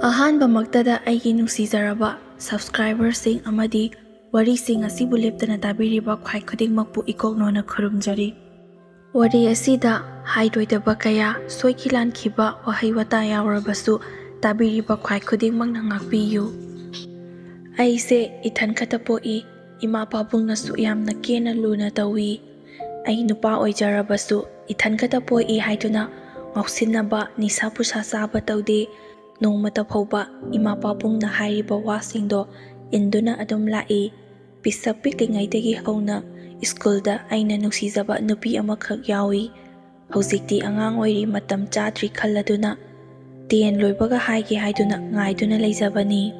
ꯑꯍꯥꯟꯕꯃꯛꯇꯗ ꯑꯩꯒꯤ ꯅꯨꯡꯁꯤꯖꯔꯕ ꯁꯕꯁꯀ꯭ꯔꯥꯏꯕꯔꯁꯤꯡ ꯑꯃꯗꯤ ꯋꯥꯔꯤꯁꯤꯡ ꯑꯁꯤꯕꯨ ꯂꯦꯞꯇꯅ ꯇꯥꯕꯤꯔꯤꯕ ꯈ꯭ꯋꯥꯏ ꯈꯨꯗꯤꯡꯃꯛꯄꯨ ꯏꯀꯣꯛꯅꯣꯅ ꯈꯨꯔꯨꯝꯖꯔꯤ꯫ ꯋꯥꯔꯤ ꯑꯁꯤꯗ ꯍꯥꯏꯔꯣꯏꯗꯕ ꯀꯌꯥ ꯁꯣꯏꯈꯤ ꯂꯥꯟꯈꯤꯕ ꯋꯥꯍꯩ ꯋꯥꯇꯥ ꯌꯥꯎꯔꯕꯁꯨ ꯇꯥꯕꯤꯔꯤꯕ ꯈ꯭ꯋꯥꯏ ꯈꯨꯗꯤꯡꯃꯛꯅ ꯉꯥꯛꯄꯤꯌꯨ꯫ ꯑꯩꯁꯦ ꯏꯊꯟ ꯈꯛꯇ ꯄꯣꯛꯏ, ꯏꯃꯥ ꯄꯥꯕꯨꯡꯅꯁꯨ ꯌꯥꯝꯅ ꯀꯦꯅ ꯂꯨꯅ ꯇꯧꯏ꯫ ꯑꯩ ꯅꯨꯄꯥ ꯑꯣꯏꯖꯔꯕꯁꯨ ꯏꯊꯟ ꯈꯛꯇ ꯄꯣꯛꯏ ꯍꯥꯏꯗꯨꯅ ꯉꯥꯎꯁꯤꯟꯅꯕ ꯅꯤꯁꯥ ꯄꯨꯁꯥ ꯆꯥꯕ ꯇꯧꯗꯦ꯫ ꯅꯣꯡꯃꯇ ꯐꯥꯎꯕ ꯏꯃꯥ ꯄꯥꯕꯨꯡꯅ ꯍꯥꯏꯔꯤꯕ ꯋꯥꯁꯤꯡꯗꯣ ꯏꯟꯗꯨꯅ ꯑꯗꯨꯝ ꯂꯥꯛꯏ꯫ ꯄꯤꯁꯛ ꯄꯤꯛꯂꯤꯉꯩꯗꯒꯤ ꯍꯧꯅ ꯁ꯭ꯀꯨꯜꯗ ꯑꯩꯅ ꯅꯨꯡꯁꯤꯖꯕ ꯅꯨꯄꯤ ꯑꯃꯈꯛ ꯌꯥꯎꯏ꯫ ꯍꯧꯖꯤꯛꯇꯤ ꯑꯉꯥꯡ ꯑꯣꯏꯔꯤ, ꯃꯇꯝ ꯆꯥꯗ꯭ꯔꯤ ꯈꯜꯂꯗꯨꯅ 10 ꯂꯣꯏꯕꯒ ꯍꯥꯏꯒꯦ ꯍꯥꯏꯗꯨꯅ ꯉꯥꯏꯗꯨꯅ ꯂꯩꯖꯕꯅꯤ꯫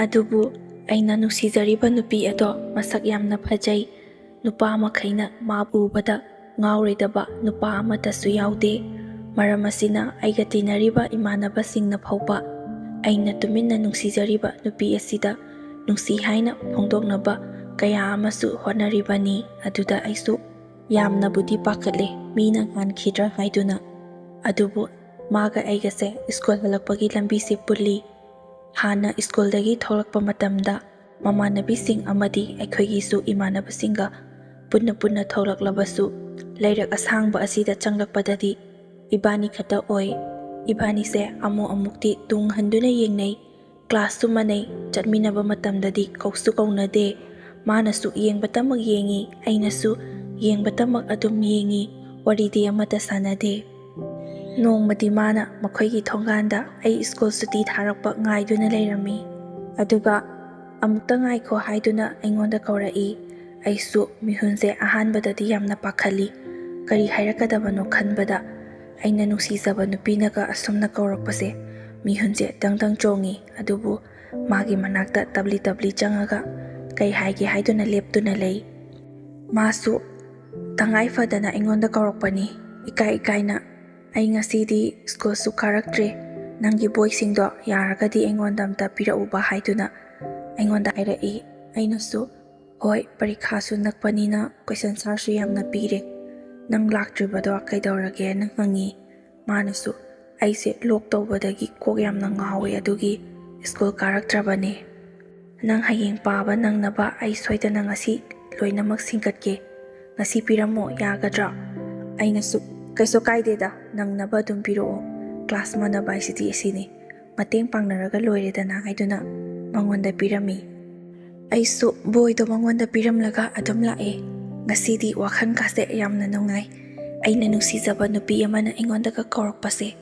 ꯑꯗꯨꯕꯨ ꯑꯩꯅ ꯅꯨꯡꯁꯤꯖꯔꯤꯕ ꯅꯨꯄꯤ ꯑꯗꯣ ꯃꯁꯛ ꯌꯥꯝꯅ ꯐꯖꯩ꯫ ꯅꯨꯄꯥ ꯃꯈꯩꯅ ꯃꯥꯕꯨ ꯎꯕꯗ ꯉꯥꯎꯔꯣꯏꯗꯕ ꯅꯨꯄꯥ ꯑꯃꯠꯇꯁꯨ ꯌꯥꯎꯗꯦ꯫ ꯃꯔꯝ ꯑꯁꯤꯅ ꯑꯩꯒ ꯇꯤꯟꯅꯔꯤꯕ ꯏꯃꯥꯟꯅꯕꯁꯤꯡꯅ ꯐꯥꯎꯕ ꯑꯩꯅ ꯇꯨꯃꯤꯟꯅ ꯅꯨꯡꯁꯤꯖꯔꯤꯕ ꯅꯨꯄꯤ ꯑꯁꯤꯗ ꯅꯨꯡꯁꯤ ꯍꯥꯏꯅ ꯐꯣꯡꯗꯣꯛꯅꯕ ꯀꯌꯥ ꯑꯃꯁꯨ ꯍꯣꯠꯅꯔꯤꯕꯅꯤ꯫ ꯑꯗꯨꯗ ꯑꯩꯁꯨ ꯌꯥꯝꯅꯕꯨꯗꯤ ꯄꯥꯈꯠꯂꯦ, ꯃꯤꯅ ꯉꯥꯟꯈꯤꯗ꯭ꯔꯥ ꯍꯥꯏꯗꯨꯅ꯫ ꯑꯗꯨꯕꯨ ꯃꯥꯒ ꯑꯩꯒꯁꯦ ꯁ꯭ꯀꯨꯜ ꯍꯜꯂꯛꯄꯒꯤ ꯂꯝꯕꯤꯁꯦ ꯄꯨꯜꯂꯤ꯫ ꯍꯥꯟꯅ ꯁ꯭ꯀꯨꯜꯗꯒꯤ ꯊꯣꯛꯂꯛꯄ ꯃꯇꯝꯗ ꯃꯃꯥꯟꯅꯕꯤꯁꯤꯡ ꯑꯃꯗꯤ ꯑꯩꯈꯣꯏꯒꯤꯁꯨ ꯏꯃꯥꯟꯅꯕꯁꯤꯡꯒ ꯄꯨꯟꯅ ꯊꯣꯛꯂꯛꯂꯕꯁꯨ ꯂꯩꯔꯛ ꯑꯁꯥꯡꯕ ꯑꯁꯤꯗ ꯆꯪꯂꯛꯄꯗꯗꯤ ꯏꯕꯥꯅꯤ ꯈꯛꯇ ꯑꯣꯏ꯫ ꯏꯕꯥꯅꯤꯁꯦ ꯑꯃꯨꯛꯇꯤ ꯇꯨꯡ ꯍꯟꯗꯨꯅ ꯌꯦꯡꯅꯩ, ꯀ꯭ꯂꯥꯁꯁꯨ ꯃꯥꯟꯅꯩ, ꯆꯠꯃꯤꯟꯅꯕ ꯃꯇꯝꯗꯗꯤ ꯀꯧꯁꯨ ꯀꯧꯅꯗꯦ꯫ ꯃꯥꯅꯁꯨ ꯌꯦꯡꯕꯇꯃꯛ ꯌꯦꯡꯉꯤ, ꯑꯩꯅꯁꯨ ꯌꯦꯡꯕꯇꯃꯛ ꯑꯗꯨꯝ ꯌꯦꯡꯉꯤ, ꯋꯥꯔꯤꯗꯤ ꯑꯃꯠꯇ ꯁꯥꯟꯅꯗꯦ꯫ ꯅꯣꯡꯃꯗꯤ ꯃꯥꯅ ꯃꯈꯣꯏꯒꯤ ꯊꯣꯡꯒꯥꯟꯗ ꯑꯩ ꯁ꯭ꯀꯨꯜ ꯁꯨꯇꯤ ꯊꯥꯔꯛꯄ ꯉꯥꯏꯗꯨꯅ ꯂꯩꯔꯝꯃꯤ꯫ ꯑꯗꯨꯒ ꯑꯃꯨꯛꯇ ꯉꯥꯏꯈꯣ ꯍꯥꯏꯗꯨꯅ ꯑꯩꯉꯣꯟꯗ ꯀꯧꯔꯛꯏ꯫ ꯑꯩꯁꯨ ꯃꯤꯍꯨꯟꯁꯦ ꯑꯍꯥꯟꯕꯗꯗꯤ ꯌꯥꯝꯅ ꯄꯥꯈꯠꯂꯤ꯫ ꯀꯔꯤ ꯍꯥꯏꯔꯛꯀꯗꯕꯅꯣ ꯈꯟꯕꯗ ꯑꯩꯅ ꯅꯨꯡꯁꯤꯖꯕ ꯅꯨꯄꯤꯅꯒ ꯑꯁꯨꯝꯅ ꯀꯧꯔꯛꯄꯁꯦ ꯃꯤꯍꯨꯟꯁꯦ ꯗꯪ ꯆꯣꯡꯉꯤ꯫ ꯑꯗꯨꯕꯨ ꯃꯥꯒꯤ ꯃꯅꯥꯛꯇ ꯇꯞꯂꯤ ꯆꯪꯉꯒ ꯀꯩ ꯍꯥꯏꯒꯦ ꯍꯥꯏꯗꯨꯅ ꯂꯦꯞꯇꯨꯅ ꯂꯩ꯫ ꯃꯥꯁꯨ ꯇꯉꯥꯏ ꯐꯗꯅ ꯑꯩꯉꯣꯟꯗ ꯀꯧꯔꯛꯄꯅꯤ꯫ ꯏꯀꯥꯏꯅ ꯑꯩ ꯉꯁꯤꯗꯤ ꯁ꯭ꯀꯨꯜꯁꯨ ꯀꯥꯔꯛꯇ꯭ꯔꯦ, ꯅꯪꯒꯤ ꯕꯣꯏꯁꯤꯡꯗꯣ ꯌꯥꯔꯒꯗꯤ ꯑꯩꯉꯣꯟꯗ ꯑꯝꯇ ꯄꯤꯔꯛꯎꯕ ꯍꯥꯏꯗꯨꯅ ꯑꯩꯉꯣꯟꯗ ꯍꯥꯏꯔꯛꯏ꯫ ꯑꯩꯅꯁꯨ ꯍꯣꯏ, ꯄꯔꯤꯈꯥꯁꯨ ꯅꯛꯄꯅꯤꯅ ꯀꯣꯏꯁꯟ ꯁꯥꯔꯁꯨ ꯌꯥꯝꯅ ꯄꯤꯔꯦ, ꯅꯪ ꯂꯥꯛꯇ꯭ꯔꯤꯕꯗꯣ ꯀꯩꯗꯧꯔꯒꯦꯅ ꯍꯪꯉꯤ꯫ ꯃꯥꯅꯁꯨ ꯑꯩꯁꯦ ꯂꯣꯛ ꯇꯧꯕꯗꯒꯤ ꯀꯣꯛ ꯌꯥꯝꯅ ꯉꯥꯎꯋꯦ, ꯑꯗꯨꯒꯤ ꯁ꯭ꯀꯨꯜ ꯀꯥꯔꯛꯇ꯭ꯔꯕꯅꯦ꯫ ꯅꯪ ꯍꯌꯦꯡ ꯄꯥꯕ ꯅꯪꯅꯕ ꯑꯩ ꯁꯣꯏꯗꯅ ꯉꯁꯤ ꯂꯣꯏꯅꯃꯛ ꯁꯤꯟꯒꯠꯀꯦ, ꯉꯁꯤ ꯄꯤꯔꯝꯃꯣ ꯌꯥꯒꯗ꯭ꯔꯥ? ꯑꯩꯅꯁꯨ ꯀꯩꯁꯨ ꯀꯥꯏꯗꯦꯗ, ꯅꯪꯅꯕ ꯑꯗꯨꯝ ꯄꯤꯔꯛꯑꯣ, ꯀ꯭ꯂꯥꯁ ꯃꯥꯟꯅꯕ ꯍꯥꯏꯁꯤꯗꯤ ꯑꯁꯤꯅꯤ, ꯃꯇꯦꯡ ꯄꯥꯡꯅꯔꯒ ꯂꯣꯏꯔꯦꯗꯅ ꯍꯥꯏꯗꯨꯅ ꯃꯉꯣꯟꯗ ꯄꯤꯔꯝꯃꯤ꯫ ꯑꯩꯁꯨ ꯕꯣꯏꯗꯣ ꯃꯉꯣꯟꯗ ꯄꯤꯔꯝꯂꯒ ꯑꯗꯨꯝ ꯂꯥꯛꯑꯦ꯫ ꯉꯁꯤꯗꯤ ꯋꯥꯈꯜꯀꯥꯁꯦ ꯌꯥꯝꯅ ꯅꯨꯡꯉꯥꯏ꯫ ꯑꯩꯅ ꯅꯨꯡꯁꯤꯖꯕ ꯅꯨꯄꯤ ꯑꯃꯅ ꯑꯩꯉꯣꯟꯗꯒ ꯀꯧꯔꯛꯄꯁꯦ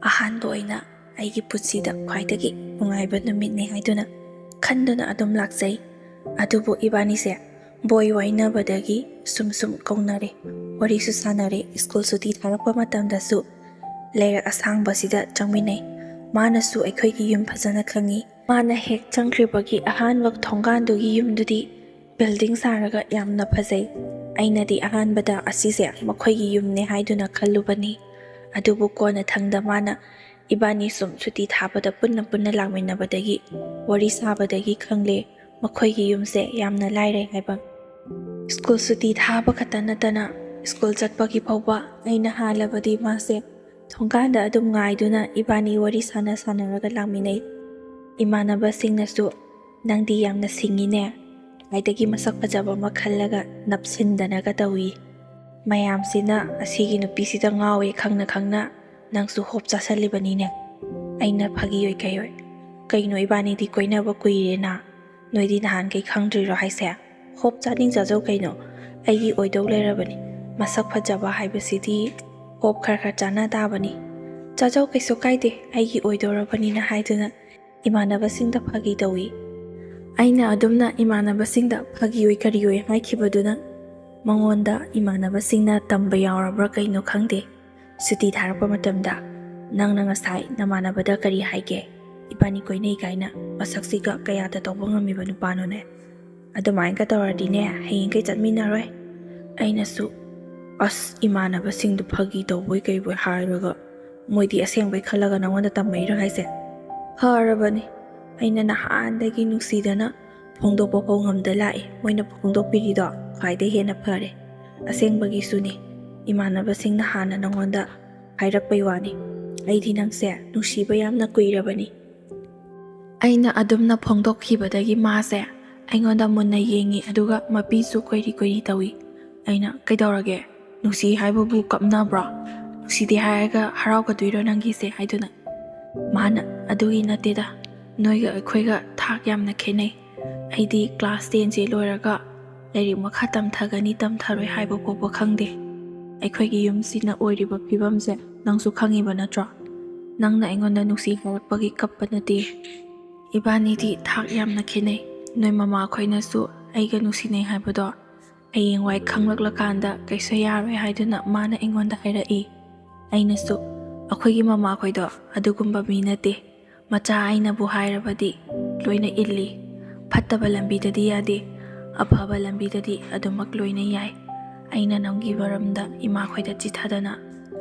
ꯑꯍꯥꯟꯕ ꯑꯣꯏꯅ ꯑꯩꯒꯤ ꯄꯨꯟꯁꯤꯗ ꯈ꯭ꯋꯥꯏꯗꯒꯤ ꯅꯨꯡꯉꯥꯏꯕ ꯅꯨꯃꯤꯠꯅꯤ ꯍꯥꯏꯗꯨꯅ ꯈꯟꯗꯨꯅ ꯑꯗꯨꯝ ꯂꯥꯛꯆꯩ꯫ ꯑꯗꯨꯕꯨ ꯏꯕꯥꯅꯤꯁꯦ ꯕꯣꯏ ꯋꯥꯏꯅꯕꯗꯒꯤ ꯁꯨꯝ ꯀꯧꯅꯔꯦ, ꯋꯥꯔꯤꯁꯨ ꯁꯥꯟꯅꯔꯦ꯫ ꯁ꯭ꯀꯨꯜ ꯁꯨꯇꯤ ꯊꯥꯔꯛꯄ ꯃꯇꯝꯗꯁꯨ ꯂꯩꯔꯛ ꯑꯁꯥꯡꯕꯁꯤꯗ ꯆꯪꯃꯤꯟꯅꯩ꯫ ꯃꯥꯅꯁꯨ ꯑꯩꯈꯣꯏꯒꯤ ꯌꯨꯝ ꯐꯖꯅ ꯈꯪꯉꯤ꯫ ꯃꯥꯅ ꯍꯦꯛ ꯆꯪꯈ꯭ꯔꯤꯕꯒꯤ ꯑꯍꯥꯟꯕ ꯊꯣꯡꯒꯥꯟꯗꯨꯒꯤ ꯌꯨꯝꯗꯨꯗꯤ ꯕꯤꯜꯗꯤꯡ ꯁꯥꯔꯒ ꯌꯥꯝꯅ ꯐꯖꯩ꯫ ꯑꯩꯅꯗꯤ ꯑꯍꯥꯟꯕꯗ ꯑꯁꯤꯁꯦ ꯃꯈꯣꯏꯒꯤ ꯌꯨꯝꯅꯦ ꯍꯥꯏꯗꯨꯅ ꯈꯜꯂꯨꯕꯅꯤ꯫ ꯑꯗꯨꯕꯨ ꯀꯣꯟꯅꯊꯪꯗ ꯃꯥꯅ ꯏꯕꯥꯅꯤ ꯁꯨꯝ ꯁꯨꯇꯤ ꯊꯥꯕꯗ ꯄꯨꯟꯅ ꯂꯥꯛꯃꯤꯟꯅꯕꯗꯒꯤ ꯋꯥꯔꯤ ꯁꯥꯕꯗꯒꯤ ꯈꯪꯂꯦ ꯃꯈꯣꯏꯒꯤ ꯌꯨꯝꯁꯦ ꯌꯥꯝꯅ ꯂꯥꯏꯔꯩ ꯍꯥꯏꯕ꯫ ꯁ꯭ꯀꯨꯜ ꯁꯨꯇꯤ ꯊꯥꯕ ꯈꯛꯇ ꯅꯠꯇꯅ ꯁ꯭ꯀꯨꯜ ꯆꯠꯄꯒꯤ ꯐꯥꯎꯕ ꯑꯩꯅ ꯍꯥꯜꯂꯕꯗꯤ ꯃꯥꯁꯦ ꯊꯣꯡꯒꯥꯟꯗ ꯑꯗꯨꯝ ꯉꯥꯏꯗꯨꯅ ꯏꯕꯥꯅꯤ ꯋꯥꯔꯤ ꯁꯥꯟꯅꯔꯒ ꯂꯥꯛꯃꯤꯟꯅꯩ꯫ ꯏꯃꯥꯟꯅꯕꯁꯤꯡꯅꯁꯨ ꯅꯪꯗꯤ ꯌꯥꯝꯅ ꯁꯤꯡꯉꯤꯅꯦ, ꯈ꯭ꯋꯥꯏꯗꯒꯤ ꯃꯁꯛ ꯐꯖꯕ ꯑꯃ ꯈꯜꯂꯒ ꯅꯞꯁꯤꯟꯗꯅꯒ ꯇꯧꯏ꯫ ꯃꯌꯥꯝꯁꯤꯅ ꯑꯁꯤꯒꯤ ꯅꯨꯄꯤꯁꯤꯗ ꯉꯥꯎꯋꯦ ꯈꯪꯅ ꯅꯪꯁꯨ ꯍꯣꯞ ꯆꯥꯁꯜꯂꯤꯕꯅꯤꯅꯦ꯫ ꯑꯩꯅ ꯐꯥꯒꯤꯑꯣꯏ ꯀꯩꯑꯣꯏ, ꯀꯩꯅꯣ ꯏꯕꯥꯅꯤꯗꯤ ꯀꯣꯏꯅꯕ ꯀꯨꯏꯔꯦꯅ, ꯅꯣꯏꯗꯤ ꯅꯍꯥꯟꯈꯩ ꯈꯪꯗ꯭ꯔꯤꯔꯣ ꯍꯥꯏꯁꯦ? ꯍꯣꯞ ꯆꯥꯅꯤꯡ-ꯆꯥꯖꯧ ꯀꯩꯅꯣ, ꯑꯩꯒꯤ ꯑꯣꯏꯗꯧ ꯂꯩꯔꯕꯅꯤ꯫ ꯃꯁꯛ ꯐꯖꯕ ꯍꯥꯏꯕꯁꯤꯗꯤ ꯍꯣꯞ ꯈꯔ ꯆꯥꯅ ꯇꯥꯕꯅꯤ꯫ ꯆꯥꯖꯧ, ꯀꯩꯁꯨ ꯀꯥꯏꯗꯦ, ꯑꯩꯒꯤ ꯑꯣꯏꯗꯧꯔꯕꯅꯤꯅ ꯍꯥꯏꯗꯨꯅ ꯏꯃꯥꯟꯅꯕꯁꯤꯡꯗ ꯐꯥꯒꯤ ꯇꯧꯏ꯫ ꯑꯩꯅ ꯑꯗꯨꯝꯅ ꯏꯃꯥꯟꯅꯕꯁꯤꯡꯗ ꯐꯥꯒꯤꯑꯣꯏ ꯀꯔꯤꯑꯣꯏ ꯍꯥꯏꯈꯤꯕꯗꯨꯅ ꯃꯉꯣꯟꯗ ꯏꯃꯥꯟꯅꯕꯁꯤꯡꯅ ꯇꯝꯕ ꯌꯥꯎꯔꯕ꯭ꯔꯥ ꯀꯩꯅꯣ ꯈꯪꯗꯦ, ꯁꯨꯇꯤ ꯊꯥꯔꯛꯄ ꯃꯇꯝꯗ ꯅꯪꯅ ꯉꯁꯥꯏ ꯅꯃꯥꯟꯅꯕꯗ ꯀꯔꯤ ꯍꯥꯏꯒꯦ? ꯏꯕꯥꯅꯤ ꯀꯣꯏꯅꯩ ꯀꯥꯏꯅ ꯃꯁꯛꯁꯤꯒ ꯀꯌꯥꯗ ꯇꯧꯕ ꯉꯝꯃꯤꯕ ꯅꯨꯄꯥꯅꯣꯅꯦ? ꯑꯗꯨꯃꯥꯏꯅꯒ ꯇꯧꯔꯗꯤꯅꯦ ꯍꯌꯦꯡꯈꯩ ꯆꯠꯃꯤꯟꯅꯔꯣꯏ꯫ ꯑꯩꯅꯁꯨ ꯑꯁ, ꯏꯃꯥꯟꯅꯕꯁꯤꯡꯗꯨ ꯐꯥꯒꯤ ꯇꯧꯕꯣꯏ ꯀꯩꯕꯣꯏ ꯍꯥꯏꯔꯒ ꯃꯣꯏꯗꯤ ꯑꯁꯦꯡꯕꯩ ꯈꯜꯂꯒ ꯅꯉꯣꯟꯗ ꯇꯝꯃꯛꯏꯔꯣ ꯍꯥꯏꯁꯦ? ꯐꯔꯕꯅꯤ, ꯑꯩꯅ ꯅꯍꯥꯟꯗꯒꯤ ꯅꯨꯡꯁꯤꯗꯅ ꯐꯣꯡꯗꯣꯛꯄ ꯐꯥꯎ ꯉꯝꯗ ꯂꯥꯛꯏ, ꯃꯣꯏꯅ ꯐꯣꯡꯗꯣꯛꯄꯤꯔꯤꯗꯣ ꯈ꯭ꯋꯥꯏꯗꯒꯤ ꯍꯦꯟꯅ ꯐꯔꯦ꯫ ꯑꯁꯦꯡꯕꯒꯤꯁꯨꯅꯤ, ꯏꯃꯥꯟꯅꯕꯁꯤꯡꯅ ꯍꯥꯟꯅ ꯅꯉꯣꯟꯗ ꯍꯥꯏꯔꯛꯄꯩ ꯋꯥꯅꯤ꯫ ꯑꯩꯗꯤ ꯅꯪꯁꯦ ꯅꯨꯡꯁꯤꯕ ꯌꯥꯝꯅ ꯀꯨꯏꯔꯕꯅꯤ, ꯑꯩꯅ ꯑꯗꯨꯝꯅ ꯐꯣꯡꯗꯣꯛꯈꯤꯕꯗꯒꯤ ꯃꯥꯁꯦ ꯑꯩꯉꯣꯟꯗ ꯃꯨꯟꯅ ꯌꯦꯡꯉꯤ ꯑꯗꯨꯒ ꯃꯄꯤꯁꯨ ꯀꯣꯏꯔꯤ ꯀꯣꯏꯔꯤ ꯇꯧꯏ꯫ ꯑꯩꯅ ꯀꯩꯗꯧꯔꯒꯦ? ꯅꯨꯡꯁꯤ ꯍꯥꯏꯕꯕꯨ ꯀꯞꯅꯕ꯭ꯔꯣ? ꯅꯨꯡꯁꯤꯗꯦ ꯍꯥꯏꯔꯒ ꯍꯔꯥꯎꯒꯗꯣꯏꯔꯣ ꯅꯪꯒꯤꯁꯦ ꯍꯥꯏꯗꯨꯅ ꯃꯥꯅ ꯑꯗꯨꯒꯤ ꯅꯠꯇꯦꯗ, ꯅꯣꯏꯒ ꯑꯩꯈꯣꯏꯒ ꯊꯥꯛ ꯌꯥꯝꯅ ꯈꯦꯠꯅꯩ꯫ ꯑꯩꯗꯤ ꯀ꯭ꯂꯥꯁ 10ꯁꯦ ꯂꯣꯏꯔꯒ ꯂꯥꯏꯔꯤꯛ ꯃꯈꯥ ꯇꯝꯊꯒꯅꯤ ꯇꯝꯊꯔꯣꯏ ꯍꯥꯏꯕ ꯐꯥꯎꯕ ꯈꯪꯗꯦ꯫ ꯑꯩꯈꯣꯏꯒꯤ ꯌꯨꯝꯁꯤꯅ ꯑꯣꯏꯔꯤꯕ ꯐꯤꯕꯝꯁꯦ ꯅꯪꯁꯨ ꯈꯪꯉꯤꯕ ꯅꯠꯇ꯭ꯔꯣ? ꯅꯪꯅ ꯑꯩꯉꯣꯟꯗ ꯅꯨꯡꯁꯤ ꯍꯥꯏꯔꯛꯄꯒꯤ ꯀꯞꯄ ꯅꯠꯇꯦ꯫ ꯏꯕꯥꯅꯤꯗꯤ ꯊꯥꯛ ꯌꯥꯝꯅ ꯈꯦꯠꯅꯩ꯫ ꯅꯣꯏ ꯃꯃꯥ ꯈꯣꯏꯅꯁꯨ ꯑꯩꯒ ꯅꯨꯡꯁꯤꯅꯩ ꯍꯥꯏꯕꯗꯣ ꯍꯌꯦꯡꯋꯥꯏ ꯈꯪꯂꯛꯂꯀꯥꯟꯗ ꯀꯩꯁꯨ ꯌꯥꯔꯣꯏ ꯍꯥꯏꯗꯨꯅ ꯃꯥꯅ ꯑꯩꯉꯣꯟꯗ ꯍꯥꯏꯔꯛꯏ꯫ ꯑꯩꯅꯁꯨ ꯑꯩꯈꯣꯏꯒꯤ ꯃꯃꯥ ꯈꯣꯏꯗꯣ ꯑꯗꯨꯒꯨꯝꯕ ꯃꯤ ꯅꯠꯇꯦ, ꯃꯆꯥ ꯑꯩꯅꯕꯨ ꯍꯥꯏꯔꯕꯗꯤ ꯂꯣꯏꯅ ꯏꯜꯂꯤ꯫ ꯐꯠꯇꯕ ꯂꯝꯕꯤꯗꯗꯤ ꯌꯥꯗꯦ, ꯑꯐꯕ ꯂꯝꯕꯤꯗꯗꯤ ꯑꯗꯨꯃꯛ ꯂꯣꯏꯅ ꯌꯥꯏ꯫ ꯑꯩꯅ ꯅꯪꯒꯤ ꯃꯔꯝꯗ ꯏꯃꯥ ꯈꯣꯏꯗ ꯆꯤꯊꯗꯅ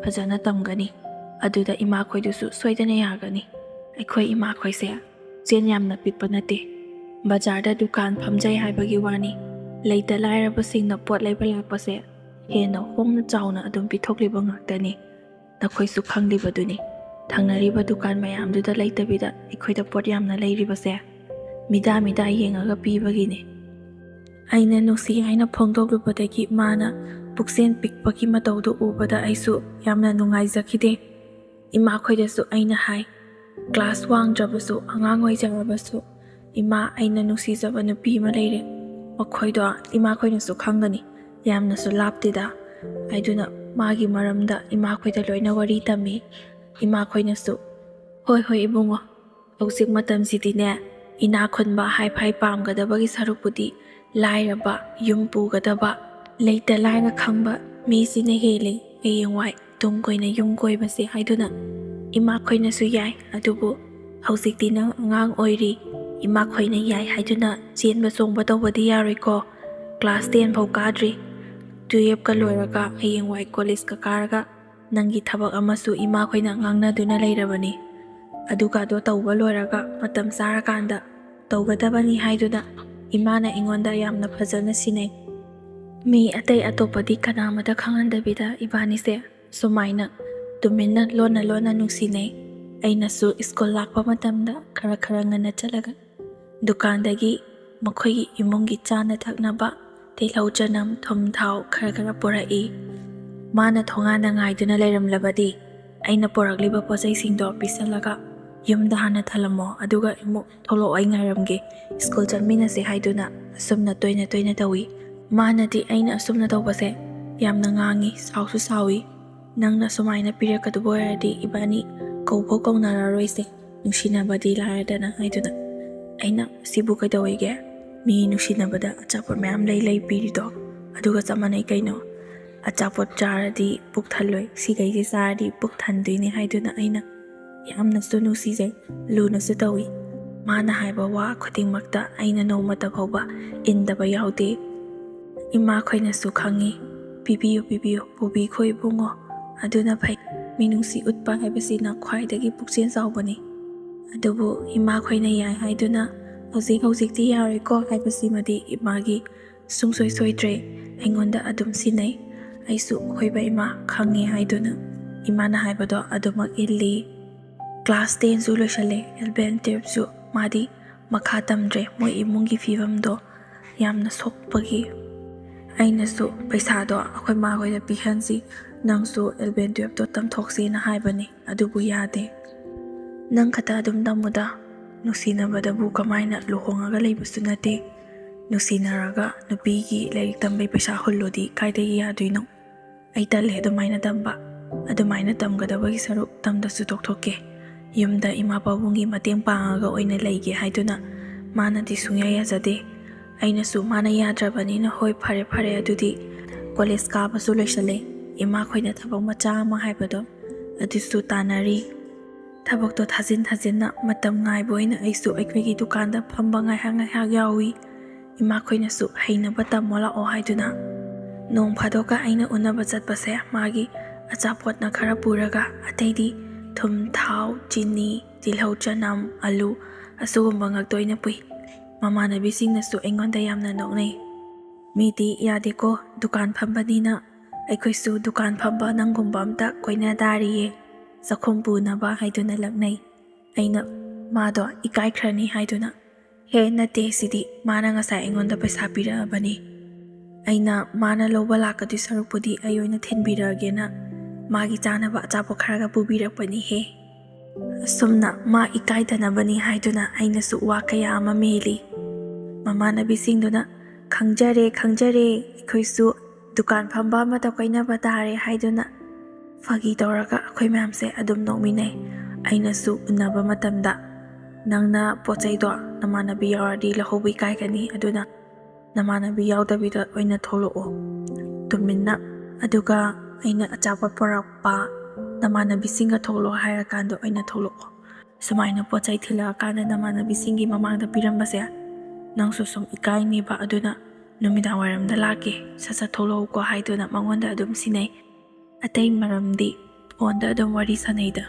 ꯐꯖꯅ ꯇꯝꯒꯅꯤ, ꯑꯗꯨꯗ ꯏꯃꯥ ꯈꯣꯏꯗꯨꯁꯨ ꯁꯣꯏꯗꯅ ꯌꯥꯒꯅꯤ꯫ ꯑꯩꯈꯣꯏ ꯏꯃꯥ ꯈꯣꯏꯁꯦ ꯆꯦꯟ ꯌꯥꯝꯅ ꯄꯤꯛꯄ ꯅꯠꯇꯦ, ꯕꯖꯥꯔꯗ ꯗꯨꯀꯥꯟ ꯐꯝꯖꯩ ꯍꯥꯏꯕꯒꯤ ꯋꯥꯅꯤ꯫ ꯂꯩꯇ ꯂꯥꯏꯔꯕꯁꯤꯡꯅ ꯄꯣꯠ ꯂꯩꯕ ꯂꯥꯛꯄꯁꯦ ꯍꯦꯟꯅ ꯍꯣꯡꯅ ꯆꯥꯎꯅ ꯑꯗꯨꯝ ꯄꯤꯊꯣꯛꯂꯤꯕ ꯉꯥꯛꯇꯅꯤ꯫ ꯅꯈꯣꯏꯁꯨ ꯈꯪꯂꯤꯕꯗꯨꯅꯤ, ꯊꯪꯅꯔꯤꯕ ꯗꯨꯀꯥꯟ ꯃꯌꯥꯝꯗꯨꯗ ꯂꯩꯇꯕꯤꯗ ꯑꯩꯈꯣꯏꯗ ꯄꯣꯠ ꯌꯥꯝꯅ ꯂꯩꯔꯤꯕꯁꯦ ꯃꯤꯗꯥ ꯃꯤꯗꯥ ꯌꯦꯡꯉꯒ ꯄꯤꯕꯒꯤꯅꯤ꯫ ꯑꯩꯅ ꯅꯨꯡꯁꯤ ꯍꯥꯏꯅ ꯐꯣꯡꯗꯣꯛꯂꯨꯕꯗꯒꯤ ꯃꯥꯅ ꯄꯨꯛꯆꯦꯟ ꯄꯤꯛꯄꯒꯤ ꯃꯇꯧꯗꯨ ꯎꯕꯗ ꯑꯩꯁꯨ ꯌꯥꯝꯅ ꯅꯨꯡꯉꯥꯏꯖꯈꯤꯗꯦ꯫ ꯏꯃꯥ ꯈꯣꯏꯗꯁꯨ ꯑꯩꯅ ꯍꯥꯏ, ꯀ꯭ꯂꯥꯁ ꯋꯥꯡꯗ꯭ꯔꯕꯁꯨ ꯑꯉꯥꯡ ꯑꯣꯏꯖꯔꯕꯁꯨ ꯏꯃꯥ ꯑꯩꯅ ꯅꯨꯡꯁꯤꯖꯕ ꯅꯨꯄꯤ ꯑꯃ ꯂꯩꯔꯦ, ꯃꯈꯣꯏꯗꯣ ꯏꯃꯥ ꯈꯣꯏꯅꯁꯨ ꯈꯪꯒꯅꯤ, ꯌꯥꯝꯅꯁꯨ ꯂꯥꯞꯇꯦꯗ ꯍꯥꯏꯗꯨꯅ ꯃꯥꯒꯤ ꯃꯔꯝꯗ ꯏꯃꯥ ꯈꯣꯏꯗ ꯂꯣꯏꯅ ꯋꯥꯔꯤ ꯇꯝꯃꯤ꯫ ꯏꯃꯥ ꯈꯣꯏꯅꯁꯨ ꯍꯣꯏ ꯍꯣꯏ ꯏꯕꯨꯡꯉꯣ, ꯍꯧꯖꯤꯛ ꯃꯇꯝꯁꯤꯗꯤꯅꯦ ꯏꯅꯥ ꯈꯨꯟꯕ ꯍꯥꯏꯐꯥꯏ ꯄꯥꯝꯒꯗꯕꯒꯤ ꯁꯔꯨꯛꯄꯨꯗꯤ ꯂꯥꯏꯔꯕ ꯌꯨꯝ ꯄꯨꯒꯗꯕ ꯂꯩꯇ ꯂꯥꯏꯔ ꯈꯪꯕ ꯃꯤꯁꯤꯅ ꯍꯦꯜꯂꯤ ꯍꯌꯦꯡꯋꯥꯏ ꯇꯨꯡ ꯀꯣꯏꯅ ꯌꯨꯝ ꯀꯣꯏꯕꯁꯦ ꯍꯥꯏꯗꯨꯅ ꯏꯃꯥ ꯈꯣꯏꯅꯁꯨ ꯌꯥꯏ, ꯑꯗꯨꯕꯨ ꯍꯧꯖꯤꯛꯇꯤ ꯅꯪ ꯑꯉꯥꯡ ꯑꯣꯏꯔꯤ, ꯏꯃꯥ ꯈꯣꯏꯅ ꯌꯥꯏ ꯍꯥꯏꯗꯨꯅ ꯆꯦꯟꯕ ꯆꯣꯡꯕ ꯇꯧꯕꯗꯤ ꯌꯥꯔꯣꯏꯀꯣ꯫ ꯀ꯭ꯂꯥꯁ 10 ꯐꯥꯎ ꯀꯥꯗ꯭ꯔꯤ, 12ꯀ ꯂꯣꯏꯔꯒ ꯍꯌꯦꯡꯋꯥꯏ ꯀꯣꯂꯦꯖꯀ ꯀꯥꯔꯒ ꯅꯪꯒꯤ ꯊꯕꯛ ꯑꯃꯁꯨ ꯏꯃꯥ ꯈꯣꯏꯅ ꯉꯥꯡꯅꯗꯨꯅ ꯂꯩꯔꯕꯅꯤ꯫ ꯑꯗꯨꯒꯗꯣ ꯇꯧꯕ ꯂꯣꯏꯔꯒ ꯃꯇꯝ ꯆꯥꯔꯀꯥꯟꯗ ꯇꯧꯒꯗꯕꯅꯤ ꯍꯥꯏꯗꯨꯅ ꯏꯃꯥꯅ ꯑꯩꯉꯣꯟꯗ ꯌꯥꯝꯅ ꯐꯖꯅ ꯁꯤꯟꯅꯩ꯫ ꯃꯤ ꯑꯇꯩ ꯑꯇꯣꯞꯄꯗꯤ ꯀꯅꯥꯃꯇ ꯈꯪꯍꯟꯗꯕꯤꯗ ꯏꯕꯥꯅꯤꯁꯦ ꯁꯨꯃꯥꯏꯅ ꯇꯨꯃꯤꯟꯅ ꯂꯣꯟꯅ ꯂꯣꯟꯅ ꯅꯨꯡꯁꯤꯅꯩ꯫ ꯑꯩꯅꯁꯨ ꯁ꯭ꯀꯨꯜ ꯂꯥꯛꯄ ꯃꯇꯝꯗ ꯈꯔ ꯈꯔ ꯉꯟꯅ ꯆꯠꯂꯒ ꯗꯨꯀꯥꯟꯗꯒꯤ ꯃꯈꯣꯏꯒꯤ ꯏꯃꯨꯡꯒꯤ ꯆꯥꯅ ꯊꯛꯅꯕ ꯇꯤꯜꯍꯧ ꯆꯅꯝ ꯊꯨꯝ ꯊꯥꯎ ꯈꯔ ꯈꯔ ꯄꯨꯔꯛꯏ꯫ ꯃꯥꯅ ꯊꯣꯡꯒꯥꯟꯗ ꯉꯥꯏꯗꯨꯅ ꯂꯩꯔꯝꯂꯕꯗꯤ ꯑꯩꯅ ꯄꯨꯔꯛꯂꯤꯕ ꯄꯣꯠꯆꯩꯁꯤꯡꯗꯣ ꯄꯤꯁꯜꯂꯒ ꯌꯨꯝꯗ ꯍꯥꯟꯅ ꯊꯜꯂꯝꯃꯣ, ꯑꯗꯨꯒ ꯑꯃꯨꯛ ꯊꯣꯛꯂꯛꯑꯣ ꯑꯩ ꯉꯥꯏꯔꯝꯒꯦ, ꯁ꯭ꯀꯨꯜ ꯆꯠꯃꯤꯟꯅꯁꯦ ꯍꯥꯏꯗꯨꯅ ꯑꯁꯨꯝꯅ ꯇꯣꯏꯅ ꯇꯣꯏꯅ ꯇꯧꯏ꯫ ꯃꯥꯅꯗꯤ ꯑꯩꯅ ꯑꯁꯨꯝꯅ ꯇꯧꯕꯁꯦ ꯌꯥꯝꯅ ꯉꯥꯡꯉꯤ, ꯁꯥꯎꯁꯨ ꯁꯥꯎꯏ꯫ ꯅꯪꯅ ꯁꯨꯃꯥꯏꯅ ꯄꯤꯔꯛꯀꯗꯕ ꯑꯣꯏꯔꯗꯤ ꯏꯕꯥꯅꯤ ꯀꯧꯐꯥꯎ ꯀꯧꯅꯔꯔꯣꯏꯁꯦ, ꯅꯨꯡꯁꯤꯅꯕꯗꯤ ꯂꯥꯏꯔꯗꯅ ꯍꯥꯏꯗꯨꯅ ꯑꯩꯅ ꯁꯤꯕꯨ ꯀꯩꯗꯧꯋꯦꯒꯦ? ꯃꯤ ꯅꯨꯡꯁꯤꯅꯕꯗ ꯑꯆꯥꯄꯣꯠ ꯃꯌꯥꯝ ꯂꯩ ꯄꯤꯔꯤꯗꯣ ꯑꯗꯨꯒ ꯆꯞ ꯃꯥꯟꯅꯩ ꯀꯩꯅꯣ꯫ ꯑꯆꯥꯄꯣꯠ ꯆꯥꯔꯗꯤ ꯄꯨꯛ ꯊꯜꯂꯣꯏ, ꯁꯤꯈꯩꯁꯦ ꯆꯥꯔꯗꯤ ꯄꯨꯛ ꯊꯟꯗꯣꯏꯅꯦ ꯍꯥꯏꯗꯨꯅ ꯑꯩꯅ ꯌꯥꯝꯅꯁꯨ ꯅꯨꯡꯁꯤꯖꯩ, ꯂꯨꯅꯁꯨ ꯇꯧꯏ꯫ ꯃꯥꯅ ꯍꯥꯏꯕ ꯋꯥ ꯈꯨꯗꯤꯡꯃꯛꯇ ꯑꯩꯅ ꯅꯣꯡꯃꯇ ꯐꯥꯎꯕ ꯏꯟꯗꯕ ꯌꯥꯎꯗꯦ꯫ ꯏꯃꯥ ꯈꯣꯏꯅꯁꯨ ꯈꯪꯉꯤ꯫ ꯄꯤꯕꯤꯌꯨ ꯄꯤꯕꯤꯌꯨ, ꯄꯨꯕꯤꯈꯣ ꯏꯕꯨꯡꯉꯣ, ꯑꯗꯨꯅ ꯐꯩ꯫ ꯃꯤꯅꯨꯡꯁꯤ ꯎꯠꯄ ꯍꯥꯏꯕꯁꯤꯅ ꯈ꯭ꯋꯥꯏꯗꯒꯤ ꯄꯨꯛꯆꯦꯜ ꯆꯥꯎꯕꯅꯤ꯫ ꯑꯗꯨꯕꯨ ꯏꯃꯥ ꯈꯣꯏꯅ ꯌꯥꯏ ꯍꯥꯏꯗꯨꯅ ꯍꯧꯖꯤꯛꯇꯤ ꯌꯥꯔꯣꯏꯀꯣ ꯍꯥꯏꯕꯁꯤꯃꯗꯤ ꯏꯃꯥꯒꯤ ꯁꯨꯡꯁꯣꯏ ꯁꯣꯏꯗ꯭ꯔꯦ, ꯑꯩꯉꯣꯟꯗ ꯑꯗꯨꯝ ꯁꯤꯟꯅꯩ꯫ ꯑꯩꯁꯨ ꯑꯩꯈꯣꯏꯕ ꯏꯃꯥ ꯈꯪꯉꯦ ꯍꯥꯏꯗꯨꯅ ꯏꯃꯥꯅ ꯍꯥꯏꯕꯗꯣ ꯑꯗꯨꯃꯛ ꯏꯜꯂꯤ꯫ ꯀ꯭ꯂꯥꯁ 10ꯁꯨ ꯂꯣꯏꯁꯜꯂꯦ, 11, 12ꯁꯨ ꯃꯥꯗꯤ ꯃꯈꯥ ꯇꯝꯗ꯭ꯔꯦ, ꯃꯣꯏ ꯏꯃꯨꯡꯒꯤ ꯐꯤꯕꯝꯗꯣ ꯌꯥꯝꯅ ꯁꯣꯛꯄꯒꯤ꯫ ꯑꯩꯅꯁꯨ ꯄꯩꯁꯥꯗꯣ ꯑꯩꯈꯣꯏ ꯃꯥ ꯍꯣꯏꯗ ꯄꯤꯍꯟꯁꯤ, ꯅꯪꯁꯨ 11, 12ꯇꯣ ꯇꯝꯊꯣꯛꯁꯦꯅ ꯍꯥꯏꯕꯅꯤ, ꯑꯗꯨꯕꯨ ꯌꯥꯗꯦ꯫ ꯅꯪ ꯈꯛꯇ ꯑꯗꯨꯝ ꯇꯝꯃꯨꯗ, ꯅꯨꯡꯁꯤꯅꯕꯗꯕꯨ ꯀꯃꯥꯏꯅ ꯂꯨꯍꯣꯡꯉꯒ ꯂꯩꯕꯁꯨ ꯅꯠꯇꯦ, ꯅꯨꯡꯁꯤꯅꯔꯒ ꯅꯨꯄꯤꯒꯤ ꯂꯥꯏꯔꯤꯛ ꯇꯝꯕꯩ ꯄꯩꯁꯥ ꯍꯨꯜꯂꯣꯗꯤ ꯀꯥꯏꯗꯒꯤ ꯌꯥꯗꯣꯏꯅꯣ? ꯑꯩ ꯇꯜꯂꯦ ꯑꯗꯨꯃꯥꯏꯅ ꯇꯝꯕ, ꯑꯗꯨꯃꯥꯏꯅ ꯇꯝꯒꯗꯕꯒꯤ ꯁꯔꯨꯛ ꯇꯝꯗꯁꯨ ꯇꯣꯛꯊꯣꯛꯀꯦ, ꯌꯨꯝꯗ ꯏꯃꯥ ꯄꯥꯕꯨꯡꯒꯤ ꯃꯇꯦꯡ ꯄꯥꯡꯉꯒ ꯑꯣꯏꯅ ꯂꯩꯒꯦ ꯍꯥꯏꯗꯨꯅ ꯃꯥꯅꯗꯤ ꯁꯨꯡꯌꯥ ꯌꯥꯖꯗꯦ꯫ ꯑꯩꯅꯁꯨ ꯃꯥꯅ ꯌꯥꯗ꯭ꯔꯕꯅꯤꯅ ꯍꯣꯏ ꯐꯔꯦ ꯐꯔꯦ ꯑꯗꯨꯗꯤ ꯀꯣꯂꯦꯖ ꯀꯥꯕꯁꯨ ꯂꯣꯏꯁꯜꯂꯦ, ꯏꯃꯥ ꯈꯣꯏꯅ ꯊꯕꯛ ꯃꯆꯥ ꯑꯃ ꯍꯥꯏꯕꯗꯣ ꯑꯗꯨꯁꯨ ꯇꯥꯟꯅꯔꯤ꯫ ꯊꯕꯛꯇꯣ ꯊꯥꯖꯤꯟꯅ ꯃꯇꯝ ꯉꯥꯏꯕ ꯑꯣꯏꯅ ꯑꯩꯁꯨ ꯑꯩꯈꯣꯏꯒꯤ ꯗꯨꯀꯥꯟꯗ ꯐꯝꯕ ꯉꯥꯏꯍꯥꯛ ꯌꯥꯎꯏ꯫ ꯏꯃꯥ ꯈꯣꯏꯅꯁꯨ ꯍꯩꯅꯕ ꯇꯝꯃꯣ ꯂꯥꯛꯑꯣ ꯍꯥꯏꯗꯨꯅ ꯅꯣꯡ ꯐꯥꯗꯣꯛꯀ ꯑꯩꯅ ꯎꯅꯕ ꯆꯠꯄꯁꯦ ꯃꯥꯒꯤ ꯑꯆꯥꯄꯣꯠꯅ ꯈꯔ ꯄꯨꯔꯒ ꯑꯇꯩꯗꯤ ꯊꯨꯝ ꯊꯥꯎ ꯆꯤꯅꯤ ꯇꯤꯜꯍꯧ ꯆꯅꯝ ꯑꯂꯨ ꯑꯁꯤꯒꯨꯝꯕ ꯉꯥꯛꯇ ꯑꯣꯏꯅ ꯄꯨꯏ꯫ ꯃꯃꯥꯟꯅꯕꯤꯁꯤꯡꯅꯁꯨ ꯑꯩꯉꯣꯟꯗ ꯌꯥꯝꯅ ꯅꯣꯛꯅꯩ꯫ ꯃꯤꯗꯤ ꯌꯥꯗꯦꯀꯣ, ꯗꯨꯀꯥꯟ ꯐꯝꯕꯅꯤꯅ ꯑꯩꯈꯣꯏꯁꯨ ꯗꯨꯀꯥꯟ ꯐꯝꯕ ꯅꯪꯒꯨꯝꯕ ꯑꯝꯇ ꯀꯣꯏꯅ ꯇꯥꯔꯤꯌꯦ, ꯆꯥꯛꯈꯨꯝ ꯄꯨꯅꯕ ꯍꯥꯏꯗꯨꯅ ꯂꯛꯅꯩ꯫ ꯑꯩꯅ मादो इकाइख्रनी हाइदुना हे नते सिदी माना ngasai aingonda paisa pirabani aina mana loba lakadi sarupudi ayoina thinbiragena magi chanaba achapo kharaga pubirakpani he sumna ma ikaidanabani haiduna aina su wa kaya ama meli mamanabi singduna khangjare ikhoisu dukan phamba mata kainaba tare haiduna fagi tawraga akhoi mamse adum nominai aina su unaba matamda nangna pochai do namanabi yawadi lahobi kaikani aduna namanabi yawdabida oina tholo tuminna aduga aina achapa porakpa namanabi singa tholo haira kando oina tholo sumaina pochai thila kana namanabi singi mamangda pirambase nangsu sum ikai ni ba aduna numida waramda lake sasa tholo ko haiduna mangonda adum sinai atei maramdi onda adum wari sanaida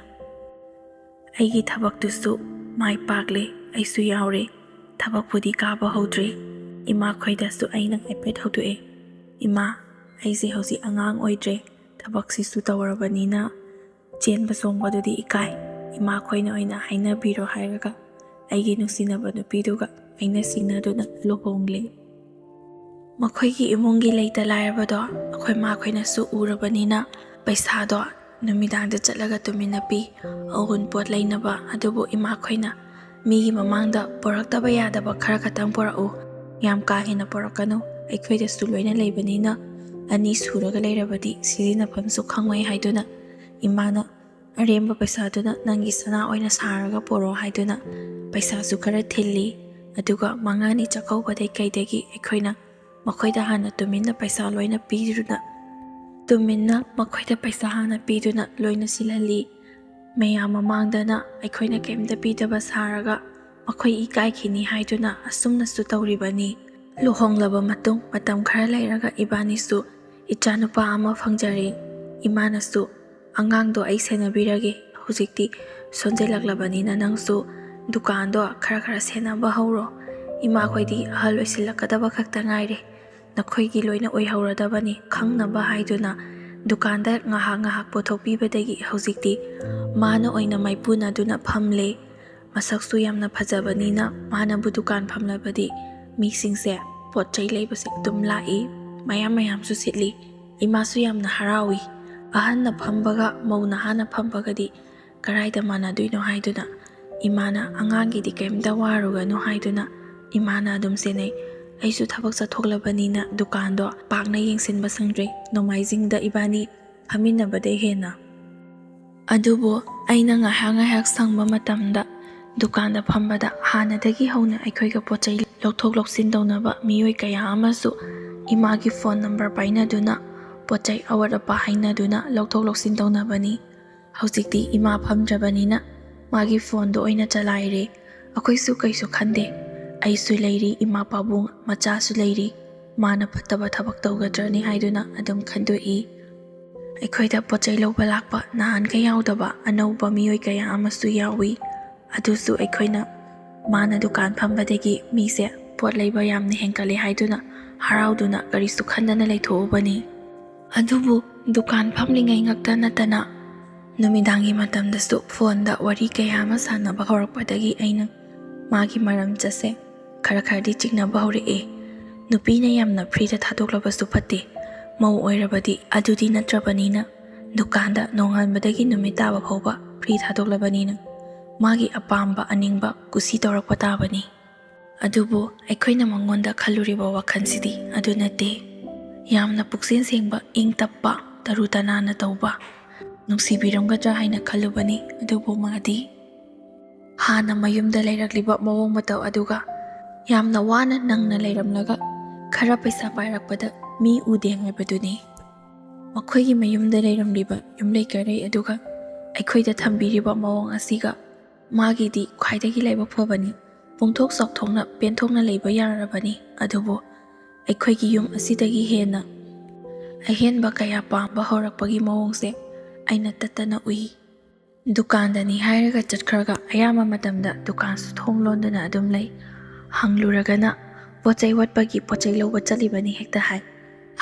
aigi thabak tusu mai pakle aisu yaure thabak pudi ka ba hodre ima khoida su aina ipet hotu e ima aisi hosi angang oidre thabak si su tawarabanina chen ba song badudi ikai ima khoina oina haina biro hairaga aigi nusina ba nupiduga aina singna duna lohongle makhoi gi imongi leita lairabado akhoi ma khoina su urabanina paisa do numidang da chatlaga tumina pi agun pot lainaba adubu ima khoina migi mamangda poraktaba yadaba khara khatang porau yam ka hina porakanu aikhoida su loina leibanina ani suraga leirabadi sidina phamsu khangwai haiduna imana aremba paisa duna nangi sana oina saraga poro haiduna paisa su khara thilli aduga mangani chakau badai kaidagi aikhoina makhoida hana tumina paisa loina piduna tuminna makhoida paisa hana piduna loina silali mayam mamangdana aikhoina kemda pidaba saraga makhoi ikai khini haiduna asumna su tawribani luhonglaba matung matam khara lairaga ibani su ichanupa ama phangjare imana su angang do ai senabirage hujikti sonjelaklabani na nangsu dukan do khara senaba hawro ima khoidi ahal oisilakadaba khakta ngaire nakhoi gi loina oi hawradabani khangnaba haiduna dukanda ngahak pothokpibadagi hujikti mana oina maipuna duna phamle masaksu yamna phajabanina mana bu dukan phamlabadi misingse potchai leibase dum lai mayam su sitli ima su yamna harawi ahanna phambaga mauna hana phambagadi karaida mana duino haiduna imana angangi di kemda waruga no haiduna imana dum senai aisu thabak chathoklabanina dukando pakna yengsinba sangre nomaijingda ibani phaminabadai hena adubo aina ngahak sangba matamda dukanda phambada hanadagi hauna aikhoiga pochai lokthok loksin dawnaba miyoi kaya amasu imagi phone number paina duna pochai awara pa haina duna lokthok loksin dawnabani hojikti ima phamdrabanina magi phone do oina chalaire akhoisu kaisu khande aisu leiri ima pabung macha su leiri mana phataba thabak tawgadrani haiduna adum khandoi aikhoida pochai loba lakpa nahan ka yaudaba anauba miyoi kaya amasu yawi adusu aikhoina mana dukan phambadagi mise pot leiba yamne henkale haiduna harauduna karisu khandana leithobani adubu dukan phamlingai ngakta natana numidangi matamdasu phone da wari kaya ama sanaba horakpadagi aina magi maram chase khara di chignaba hore nupina yamna free da thadoklabasu phatte mau oirabadi adudi natrabanina dukanda nongalbadagi numitaba phawba free thadoklabanina magi apamba aningba kusi tawrakpa tabani adubu aikhoina mangonda khaluriba wakhansidi adunate yamna puksin sengba ing tappa tarutana na tawba nungsibiramgadra haina khalubani adubu madi hana mayumda leirakliba mawong mataw aduga yamna wana nangna leiramlaga khara paisa pairakpada mi ude ngaibaduni makhoigi mayumda leiramliba yumlei karai aduga aikhoida thambiriba mawong asiga magi di khwaidagi leiba phobani pungthok sokthongna penthokna leiba yarabani adubo aikhoigi yum asidagi hena ahenba kaya pamba horakpagi mawongse aina tatana ui dukandani hairaga chatkhraga ayama matamda dukan su thonglondana adum lei hangluragana pochai watpagi pochai loba chalibani hekta hai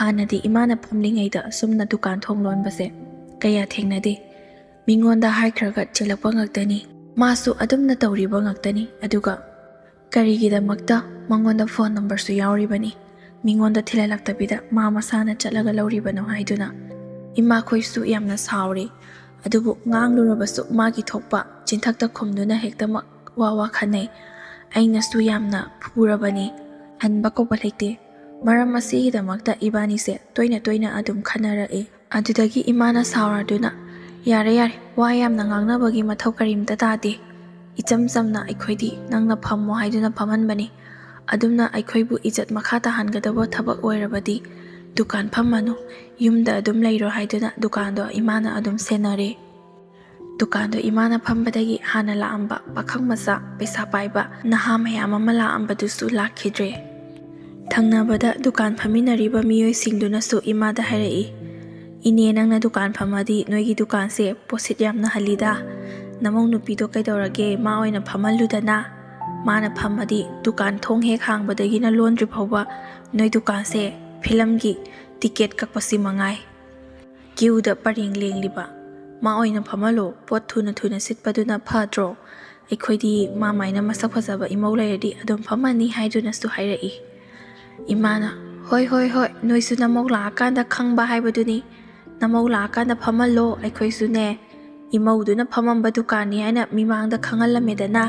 hanadi imana phamlingaida sumna dukan thonglon base kaya thengnade mingonda haikhraga chelakpa ngaktani Masu adumna tawriba ngaktani aduga karigidamaktha mangonda phone number su yauribani mingonda thilalaktabida ma masana chatlaga lauribano haiduna ima khoisu yamna sauri adubu nganglurabasu magi thokpa chinthakta khumduna hektamak wawa khane aina su yamna phurabani hanba ko balite maram asigidamakta ibani se toina adum khanarae adudagi imana sauraduna yare wa yamna ngangnabagi mathau karimta tade icham chamna aikhoidi nangna phammo haiduna phamanbani adumna aikhoibu ijat makha ta hangadabo thabak oirabadi dukan phammanu yumda adum leiro haiduna dukando imana adum senare dukando imana phambadagi hana laamba pakhang masa pesa paiba naha mayam ama laambadusu lakhidre thangnabada dukan phaminariba miyoi singduna su imada harai ine nangna dukan phamadi noigi dukan se posit yamna halida namong nupido kaidorage ma oina phamaludana mana phamadi dukan thong he khangbadagi na laundry phawba noi dukan se filamgi ticket kakpasi mangai queue da paring lengliba ma oina phamalo pot thuna sitpaduna phadro aikhoidi ma maina masak phajaba imau lairadi adum phamani haiduna su hairai imana hoi noisu namok la kanda khangba haibaduni namok la kanda phamalo aikhoisu ne imauduna phamamba dukani aina mimangda khangalamedana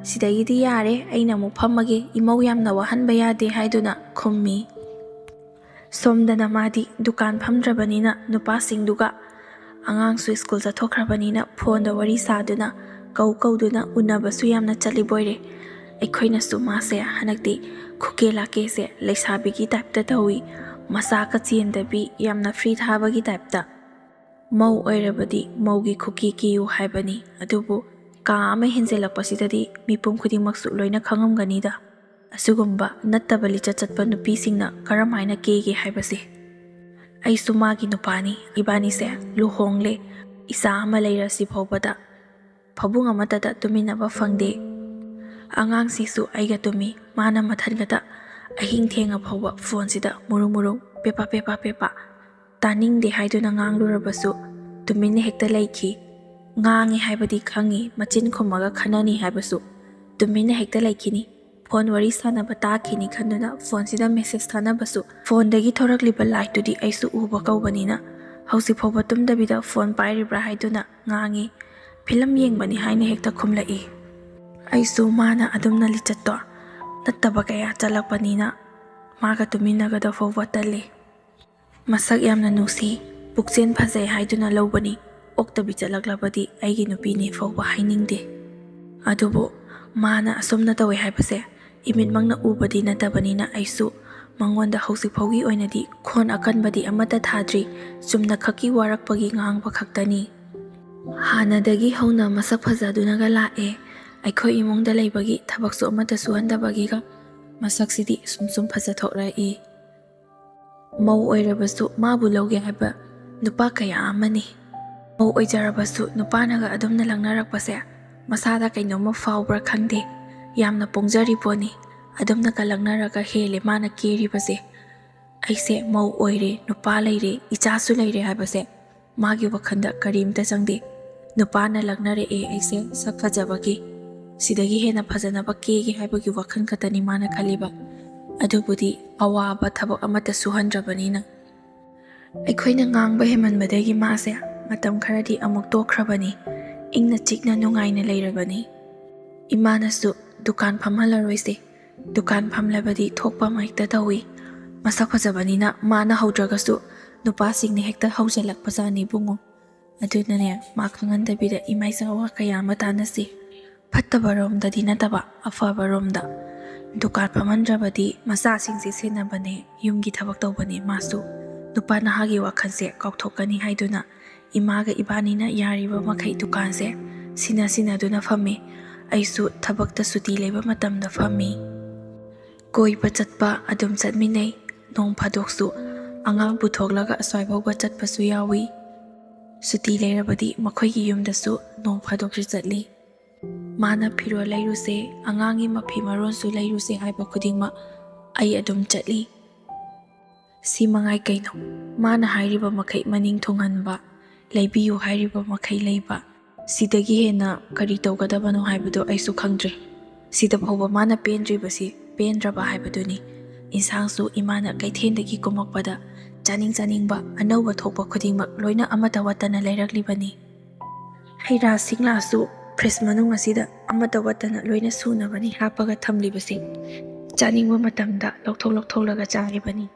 sidagidi yare aina mu phammage imau yamna wahanba yade haiduna khummi somdana madi dukan phamdrabanina nupa singduga angang su school ja thokrabanina phone da wari saduna kauduna unabasu yamna chaliboire aikhoina su mase hanakti khukela kese leisabigi type ta tawi masa ka chendabi yamna free thabagi type ta mau oirabadi maugi khuki kiyu haibani adubu ka ama hinjelakpasidadi mipum khudingmaksu loina khangamganida asugumba nattaba lichat chatpa nupi singna karamaina kege haibase aisu magi nupani ibani se luhongle isa ama leirasi phobada phabung amatada tuminaba phangde angang sisu aiga tumi mana mathangata ahing thenga phawba phone sida muru pepa taning de haiduna nganglurabasu tuminne hekta leiki ngangi haibadi khangi machin khomaga khanani haibasu tuminne hekta leikini phone wari sanaba takini khanduna phone sida message thanabasu phone dagi thorakliba light tudi aisu uba kaubanina hausi phawba tumdabida phone pairibra haiduna ngangi film yengbani haina hekta khumlai aisu mana adumna lichatto nattaba kaya chalakpanina maga tuminagada phawba tale masak yamna nusi pukchen phajai haiduna lobani oktabi chalaklabadi aigi nupini phawba hainingde adubo mana asumna tawi haibase imit mangna ubadi natabanina aisu mangonda hausi phawgi oinadi khon akanbadi amata thadri chumna khaki warakpagi ngangba khaktani hanadagi hauna masak phajaduna ga lae aikhoi imongda leibagi thabaksu amata suhandabagi ga masak sidi sum phaja thokrai mau oirabasu mabu loge haba nupa kaya amani mau oijarabasu nupanaga adumna langnarakpase masada kainoma faubra khangde yamna pongjari poni adumna kalangnaraga hele mana keribase aise mau oire nupa leire ichasu leire habase magi wakhanda karimta changde nupana langnare aise sakfajabagi sidagi hena phajanaba kege haibagi wakhan katani mana khaliba adubudi awaba thabak amata suhandrabanina aikhoina ngangba hemanbadagi mase matam kharadi amuk tokhrabani ingna chikna nungaina leirabani imanasu dukan phamhalaroise dukan phamlabadi thokpa maikta tawi masak phajabanina mana haudragasu nupa singni hekta haujalak pajani bungo adunane ma khangandabida imaisa wa kaya matanasi fattabarom dadi nataba afabaromda dukan phamandrabadi masa singsi senabane yumgi thabak tawbani masu nupa nahagi wakhanse kaukthokani haiduna imaga ibanina yariba makhai dukanse sina duna fammi aisu thabakta suti leba matamda fammi koiba chatpa adum chatminai nong phadoksu angang puthoklaga aswaibawba chatpasu yawi suti leirabadi makhoigi yumdasu nong phadokri chatli mana phiro leiruse angangi mafi maronsu leiruse haiba khudingma ai adum chatli simangai kaino mana hairiba makhai maning thonghanba leibiyu hairiba makhai leiba Sidagi hena kari tawgadabano haibado aisu khangdre. Sida phawba mana pendribasi pendraba haibaduni. Insangsu imana kaithendagi kumakpada chaningba anauba thokpa khudingmak loina amata watana lairaklibani. Heira singlasu fridge manung asida amata watana loina sunabani hapaga thamlibasi. Chaningba matamda loktholaga charibani.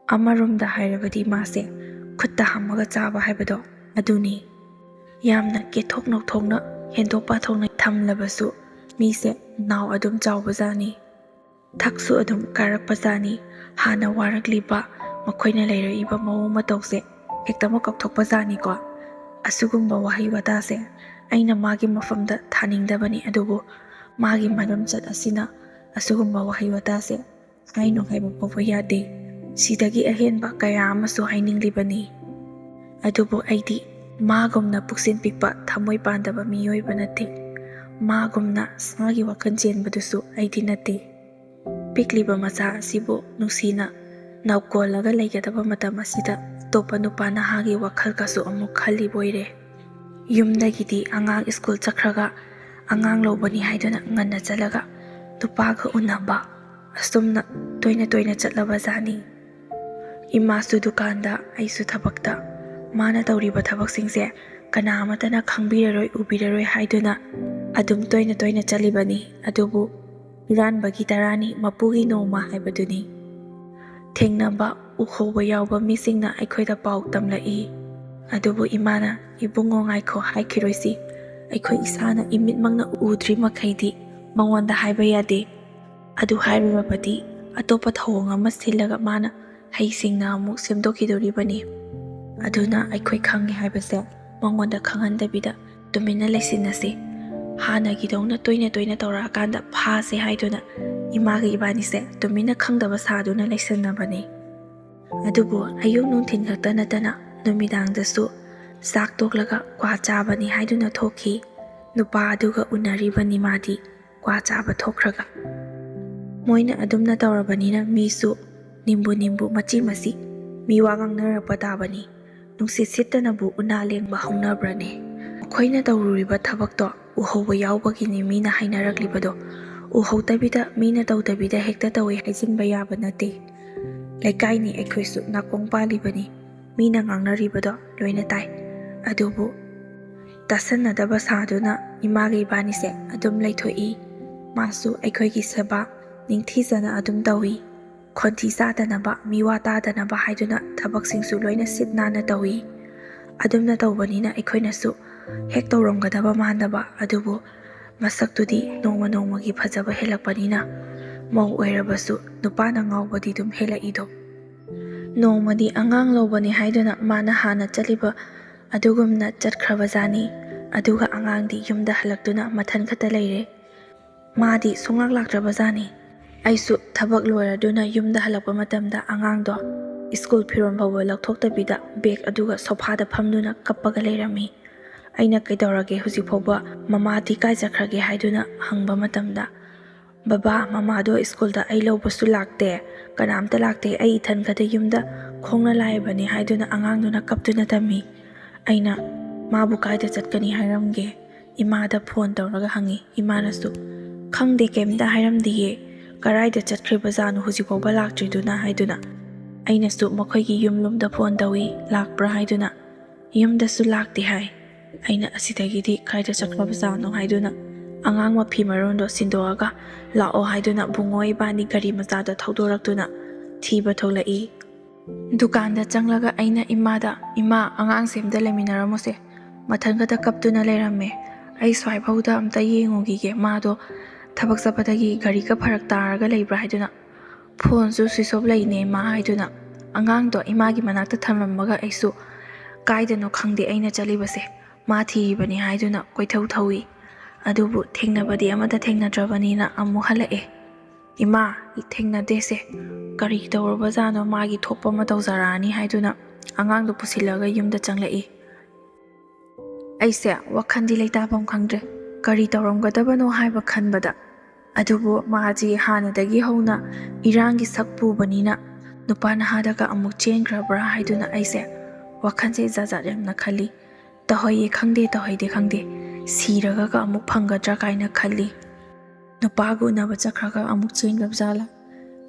Amaromda hairabadi mase khutta hamaga chaba haibado aduni. Yamna kethok nokthokna hendokpa thokna thamlabasu mise naw adum chawbazani. Thaksu adum karakpazani hana warakliba makoina leiraiba mawong matawse hektama kakthokpazani ko. Asugumba wahi watase aina magi mafamda thaningdabani adubu magi manamchat asina asugumba wahi watase aino haiba pawba yade. Sidagi ahenba kaya amasu haininglibani. Adubu aidi magumna puksin pikpa thamoi pandaba miyoiba nate. Magumna sagi wakan chenbadusu aidi nate. Pikliba macha asibu nungsina naukolaga laigadaba matam asida topa nupana hagi wakhal kasu amuk khali boire. Yumdagidi angang school chakraga angang lobani haiduna nganna chalaga tupaga unaba asumna toina chatlaba zani. Imasu dukanda aisu thabakta mana tawriba thabaksingse kana amatana khangbiraroi ubiraroi haiduna adum toina chalibani adubu iranbagi tarani mapugi noma haibaduni. Thengnaba ukhoba yawba misingna aikhoida pau tamlai. Adubu imana ibungo ngaikho haikiroisi aikhoi isana imitmangna udri makhaidi mangwanda haiba yade. Adu hairurabadi atopa thawong ama silaga mana haisingna amuk semdokidoribani. Aduna aikhoi khangi haibase mangwanda khanghandabida tumina laisinase. Hana gidongna toina tawrakanda phase haiduna imaga ibanise tumina khangdaba saduna laisanabani. Adubu ayuk nungthin khakta natana numidangdasu sak toklaga kwa chabani haiduna thokhi. Nupa aduga unaribani madi kwa chaba thokraga. Moina adumna tawrabanina misu nimbu machi masi miwa ngangnarappa tabani. Nungsit sittanabu unalengba hongnabrane. Khoina tawruriba thabakto uhauba yawbagini mina hainaraklibado uhautabida mina tawtabida hekta tawi haijinba yaba nate. Leikaini aikhoisu nakong palibani mina ngangnaribado loina tai. Adubu tasanadaba saduna imaga ibanise adum laithoi. Masu aikhoigi saba ningthizana adum tawi. Khonthi sadanaba miwa tadanaba haiduna thabaksingsu loina sitnana tawi. Adumna tawbanina aikhoinasu hek tawramgadaba mandaba adubu masaktudi nongmagi phajaba helakpanina mau oirabasu nupana ngawbadi dum helaido. Nongmadi angang lobani haiduna mana hana chaliba adugumna chatkrabazani. Aduga angangdi yumda halaktuna mathan khata leire. Madi sunglak laktrabazani. Aisu thabak loiraduna yumda halakpa matamda angangdo school phiron bawa lakthoktabida bag aduga sophada phamduna kappaga leirami. Aina kaidorage huji phoba mamadi kai jakrage haiduna hangba matamda baba mamado school da ai lawbasu lakte kanamta lakte ai ithan khata yumda khongna laibani haiduna angangduna kaptuna tami. Aina mabu kaida chatkani hairamge imada phone tawraga hangi. Imanasu khangde kemda hairamdiye karaida chatkhribazanu huji phoba laktriduna haiduna. Ainasu makhoigi yumlumda phone tawi lakpra haiduna yumdasu lakti hai. Aina asidagidi kaida chakrabazanu haiduna angang mafi marondo sindoaga lao haiduna bungoi bani gari mazada thaudoraktuna thiba tholai. Dukanda changlaga aina imada ima angang semda leminaramose mathangada kaptuna leirame. Ai swai phauda amta yengogige mado thabak chapadagi gari ka pharak taraga leibra haiduna phone su switch off laine ma haiduna angangdo imagi manakta thamlamaga aisu kaidano khangde aina chalibase ma thibani haiduna koithau thawi. Adubu thengnabadi amada thengnadrabanina amu halae. Ima thengnadese kari tawrabazano magi thokpa ma tawjarani haiduna angangdo pusilaga yumda changlai. Aise wakhandi leitabam khangdre kari tawramgadabano haiba khanbada. Adubu maji hanadagi hauna irangi sakpu banina nupana hadaga amuk chengrabra haiduna aise wakhanse jajat yamna khali ꯇꯍꯣꯏꯌꯦ ꯈꯪꯗꯦ ꯇꯍꯣꯏꯗꯦ ꯈꯪꯗꯦ ꯁꯤꯔꯒ ꯑꯃꯨꯛ ꯐꯪꯒꯗ꯭ꯔꯥ ꯀꯥꯏꯅ ꯈꯜꯂꯤ꯫ ꯅꯨꯄꯥꯒ ꯎꯅꯕ ꯆꯠꯈ꯭ꯔꯒ ꯑꯃꯨꯛ ꯆꯦꯟꯈ꯭ꯔꯕ ꯖꯥꯠꯂꯥ,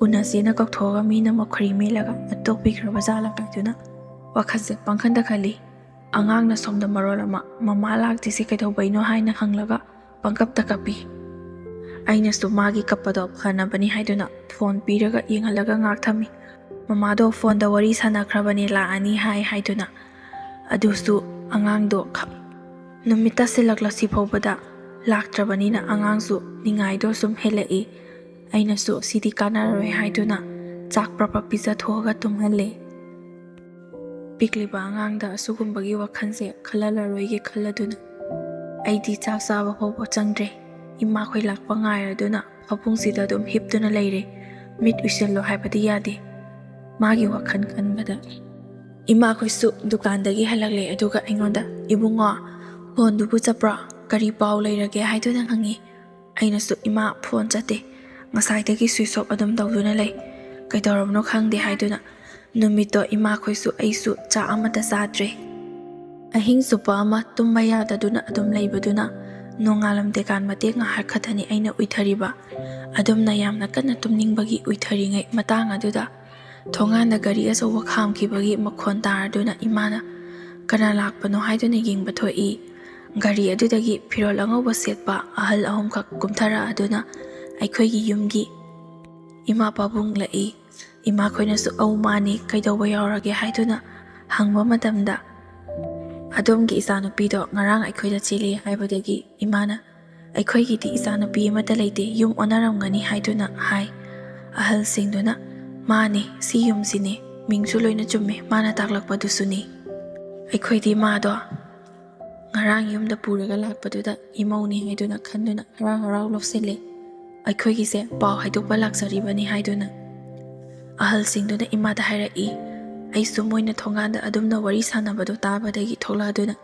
ꯎꯅꯁꯦꯅ ꯀꯧꯊꯣꯛꯑꯒ ꯃꯤꯅ ꯃꯈꯨꯔꯤ ꯃꯦꯜꯂꯒ ꯑꯇꯣꯞꯄꯤꯈ꯭ꯔꯕ ꯖꯥꯠꯂꯥ ꯀꯥꯏꯗꯨꯅ ꯋꯥꯈꯜꯁꯦ ꯄꯪꯈꯟꯗ ꯈꯜꯂꯤ꯫ ꯑꯉꯥꯡꯅ ꯁꯣꯝꯗ ꯃꯔꯣꯜ ꯑꯃ ꯃꯃꯥ ꯂꯥꯛꯇ꯭ꯔꯤꯁꯦ ꯀꯩꯗꯧꯕꯩꯅꯣ ꯍꯥꯏꯅ ꯍꯪꯂꯒ ꯄꯪꯀꯞꯇ ꯀꯞꯄꯤ꯫ ꯑꯩꯅꯁꯨ ꯃꯥꯒꯤ ꯀꯞꯄꯗꯣ ꯐꯅꯕꯅꯤ ꯍꯥꯏꯗꯨꯅ ꯐꯣꯟ ꯄꯤꯔꯒ ꯌꯦꯡꯍꯜꯂꯒ ꯉꯥꯛ ꯊꯝꯃꯤ꯫ ꯃꯃꯥꯗꯣ ꯐꯣꯟꯗ ꯋꯥꯔꯤ ꯁꯥꯟꯅꯈ꯭ꯔꯕꯅꯤ ꯂꯥꯛꯑꯅꯤ ꯍꯥꯏꯗꯨꯅ, ꯑꯗꯨꯁꯨ ꯑꯉꯥꯡꯗꯣ ꯅꯨꯃꯤꯠ ꯇꯥꯁꯤꯜꯂꯛꯂꯁꯤ ꯐꯥꯎꯕꯗ ꯂꯥꯛꯇ꯭ꯔꯕꯅꯤꯅ ꯑꯉꯥꯡꯁꯨ ꯅꯤꯡꯉꯥꯏꯗꯣ ꯁꯨꯝ ꯍꯦꯜꯂꯛꯏ꯫ ꯑꯩꯅꯁꯨ ꯁꯤꯗꯤ ꯀꯥꯟꯅꯔꯣꯏ ꯍꯥꯏꯗꯨꯅ ꯆꯥꯛ ꯄ꯭ꯔꯞ ꯄꯤꯖꯊꯣꯛꯑꯒ ꯇꯨꯝꯍꯜꯂꯦ꯫ ꯄꯤꯛꯂꯤꯕ ꯑꯉꯥꯡꯗ ꯑꯁꯤꯒꯨꯝꯕꯒꯤ ꯋꯥꯈꯜꯁꯦ ꯈꯜꯍꯜꯂꯔꯣꯏꯒꯦ ꯈꯜꯂꯗꯨꯅ ꯑꯩꯗꯤ ꯆꯥꯛ ꯆꯥꯕ ꯐꯥꯎꯕ ꯆꯪꯗ꯭ꯔꯦ꯫ ꯏꯃꯥꯈꯣꯏ ꯂꯥꯛꯄ ꯉꯥꯏꯔꯗꯨꯅ ꯐꯃꯨꯡꯁꯤꯗ ꯑꯗꯨꯝ ꯍꯤꯞꯇꯨꯅ ꯂꯩꯔꯦ꯫ ꯃꯤꯠ ꯎꯏꯁꯤꯜꯂꯣ ꯍꯥꯏꯕꯗꯤ ꯌꯥꯗꯦ꯫ ꯃꯥꯒꯤ ꯋꯥꯈꯜ ꯈꯟꯕꯗ ꯏꯃꯥꯈꯣꯏꯁꯨ ꯗꯨꯀꯥꯟꯗꯒꯤ ꯍꯜꯂꯛꯂꯦ, ꯑꯗꯨꯒ ꯑꯩꯉꯣꯟꯗ "ꯏꯕꯨꯡꯉꯣ, ꯐꯣꯟꯗꯨꯕꯨ ꯆꯠꯄ꯭ꯔꯣ? ꯀꯔꯤ ꯄꯥꯎ ꯂꯩꯔꯒꯦ?" ꯍꯥꯏꯗꯨꯅ ꯍꯪꯉꯤ꯫ ꯑꯩꯅꯁꯨ "ꯏꯃꯥ, ꯐꯣꯟ ꯆꯠꯇꯦ, ꯉꯁꯥꯏꯗꯒꯤ ꯁ꯭ꯋꯤꯆ ꯑꯣꯐ ꯑꯗꯨꯝ ꯇꯧꯗꯨꯅ ꯂꯩ, ꯀꯩꯗꯧꯔꯕꯅꯣ ꯈꯪꯗꯦ" ꯍꯥꯏꯗꯨꯅ ꯅꯨꯃꯤꯠꯇꯣ ꯏꯃꯥꯈꯣꯏꯁꯨ ꯑꯩꯁꯨ ꯆꯥꯛ ꯑꯃꯠꯇ ꯆꯥꯗ꯭ꯔꯦ꯫ ꯑꯍꯤꯡ ꯆꯨꯞꯄ ꯑꯃ ꯇꯨꯝꯕ ꯌꯥꯗꯗꯨꯅ ꯑꯗꯨꯝ ꯂꯩꯕꯗꯨꯅ ꯅꯣꯡꯉꯥꯜꯂꯝꯗꯦꯀꯥꯟ ꯃꯇꯦꯛ ꯉꯥꯏꯍꯥꯛ ꯈꯛꯇꯅꯤ ꯑꯩꯅ ꯎꯏꯊꯔꯤꯕ꯫ ꯑꯗꯨꯝꯅ ꯌꯥꯝꯅ ꯀꯟꯅ ꯇꯨꯝꯅꯤꯡꯕꯒꯤ ꯎꯏꯊꯔꯤꯉꯩ ꯃꯇꯥꯡ ꯑꯗꯨꯗ ꯊꯣꯡꯒꯥꯟꯗ ꯒꯥꯔꯤ ꯑꯆꯧꯕ ꯈꯥꯝꯈꯤꯕꯒꯤ ꯃꯈꯣꯟ ꯇꯥꯔꯗꯨꯅ ꯏꯃꯥꯅ "ꯀꯅꯥ ꯂꯥꯛꯄꯅꯣ?" ꯍꯥꯏꯗꯨꯅ ꯌꯦꯡꯕ ꯊꯣꯛꯏ꯫ ꯒꯥꯔꯤ ꯑꯗꯨꯗꯒꯤ ꯐꯤꯔꯣꯜ ꯑꯉꯧꯕ ꯁꯦꯠꯄ ꯑꯍꯜ ꯑꯍꯨꯝꯈꯛ ꯀꯨꯝꯊꯔꯛꯑꯗꯨꯅ ꯑꯩꯈꯣꯏꯒꯤ ꯌꯨꯝꯒꯤ ꯏꯃꯥ ꯄꯥꯕꯨꯡ ꯂꯛꯏ꯫ ꯏꯃꯥꯈꯣꯏꯅꯁꯨ "ꯑꯧ ꯃꯥꯅꯤ, ꯀꯩꯗꯧꯕ ꯌꯥꯎꯔꯒꯦ?" ꯍꯥꯏꯗꯨꯅ ꯍꯪꯕ ꯃꯇꯝꯗ "ꯑꯗꯣꯝꯒꯤ ꯏꯆꯥꯅꯨꯄꯤꯗꯣ ꯉꯔꯥꯡ ꯑꯩꯈꯣꯏꯗ ꯆꯦꯜꯂꯤ ꯍꯥꯏꯕꯗꯒꯤ ꯏꯃꯥꯅ ꯑꯩꯈꯣꯏꯒꯤꯗꯤ ꯏꯆꯥꯅꯨꯄꯤ ꯑꯃꯠꯇ ꯂꯩꯇꯦ, ꯌꯨꯝ ꯑꯣꯟꯅꯔꯝꯒꯅꯤ" ꯍꯥꯏꯗꯨꯅ ꯍꯥꯏ꯫ ꯑꯍꯜꯁꯤꯡꯗꯨꯅ "ꯃꯥꯅꯤ, ꯁꯤ ꯌꯨꯝꯁꯤꯅꯤ, ꯃꯤꯡꯁꯨ ꯂꯣꯏꯅ ꯆꯨꯝꯃꯤ, ꯃꯥꯅ ꯇꯥꯛꯂꯛꯄꯗꯨꯁꯨꯅꯤ." ꯑꯩꯈꯣꯏꯗꯤ ꯃꯥꯗꯣ ꯉꯔꯥꯡ ꯌꯨꯝꯗ ꯄꯨꯔꯒ ꯂꯥꯛꯄꯗꯨꯗ ꯏꯃꯧꯅꯤ ꯍꯥꯏꯗꯨꯅ ꯈꯟꯗꯨꯅ ꯍꯔꯥꯎ ꯍꯔꯥꯎ ꯂꯧꯁꯤꯜꯂꯦ꯫ ꯑꯩꯈꯣꯏꯒꯤꯁꯦ ꯄꯥꯎ ꯍꯥꯏꯗꯣꯛꯄ ꯂꯥꯛꯆꯔꯤꯕꯅꯤ ꯍꯥꯏꯗꯨꯅ ꯑꯍꯜꯁꯤꯡꯗꯨꯅ ꯏꯃꯥꯗ ꯍꯥꯏꯔꯛꯏ꯫ ꯑꯩꯁꯨ ꯃꯣꯏꯅ ꯊꯣꯡꯒꯥꯟꯗ ꯑꯗꯨꯝꯅ ꯋꯥꯔꯤ ꯁꯥꯟꯅꯕꯗꯣ ꯇꯥꯕꯗꯒꯤ ꯊꯣꯛꯂꯛꯑꯗꯨꯅ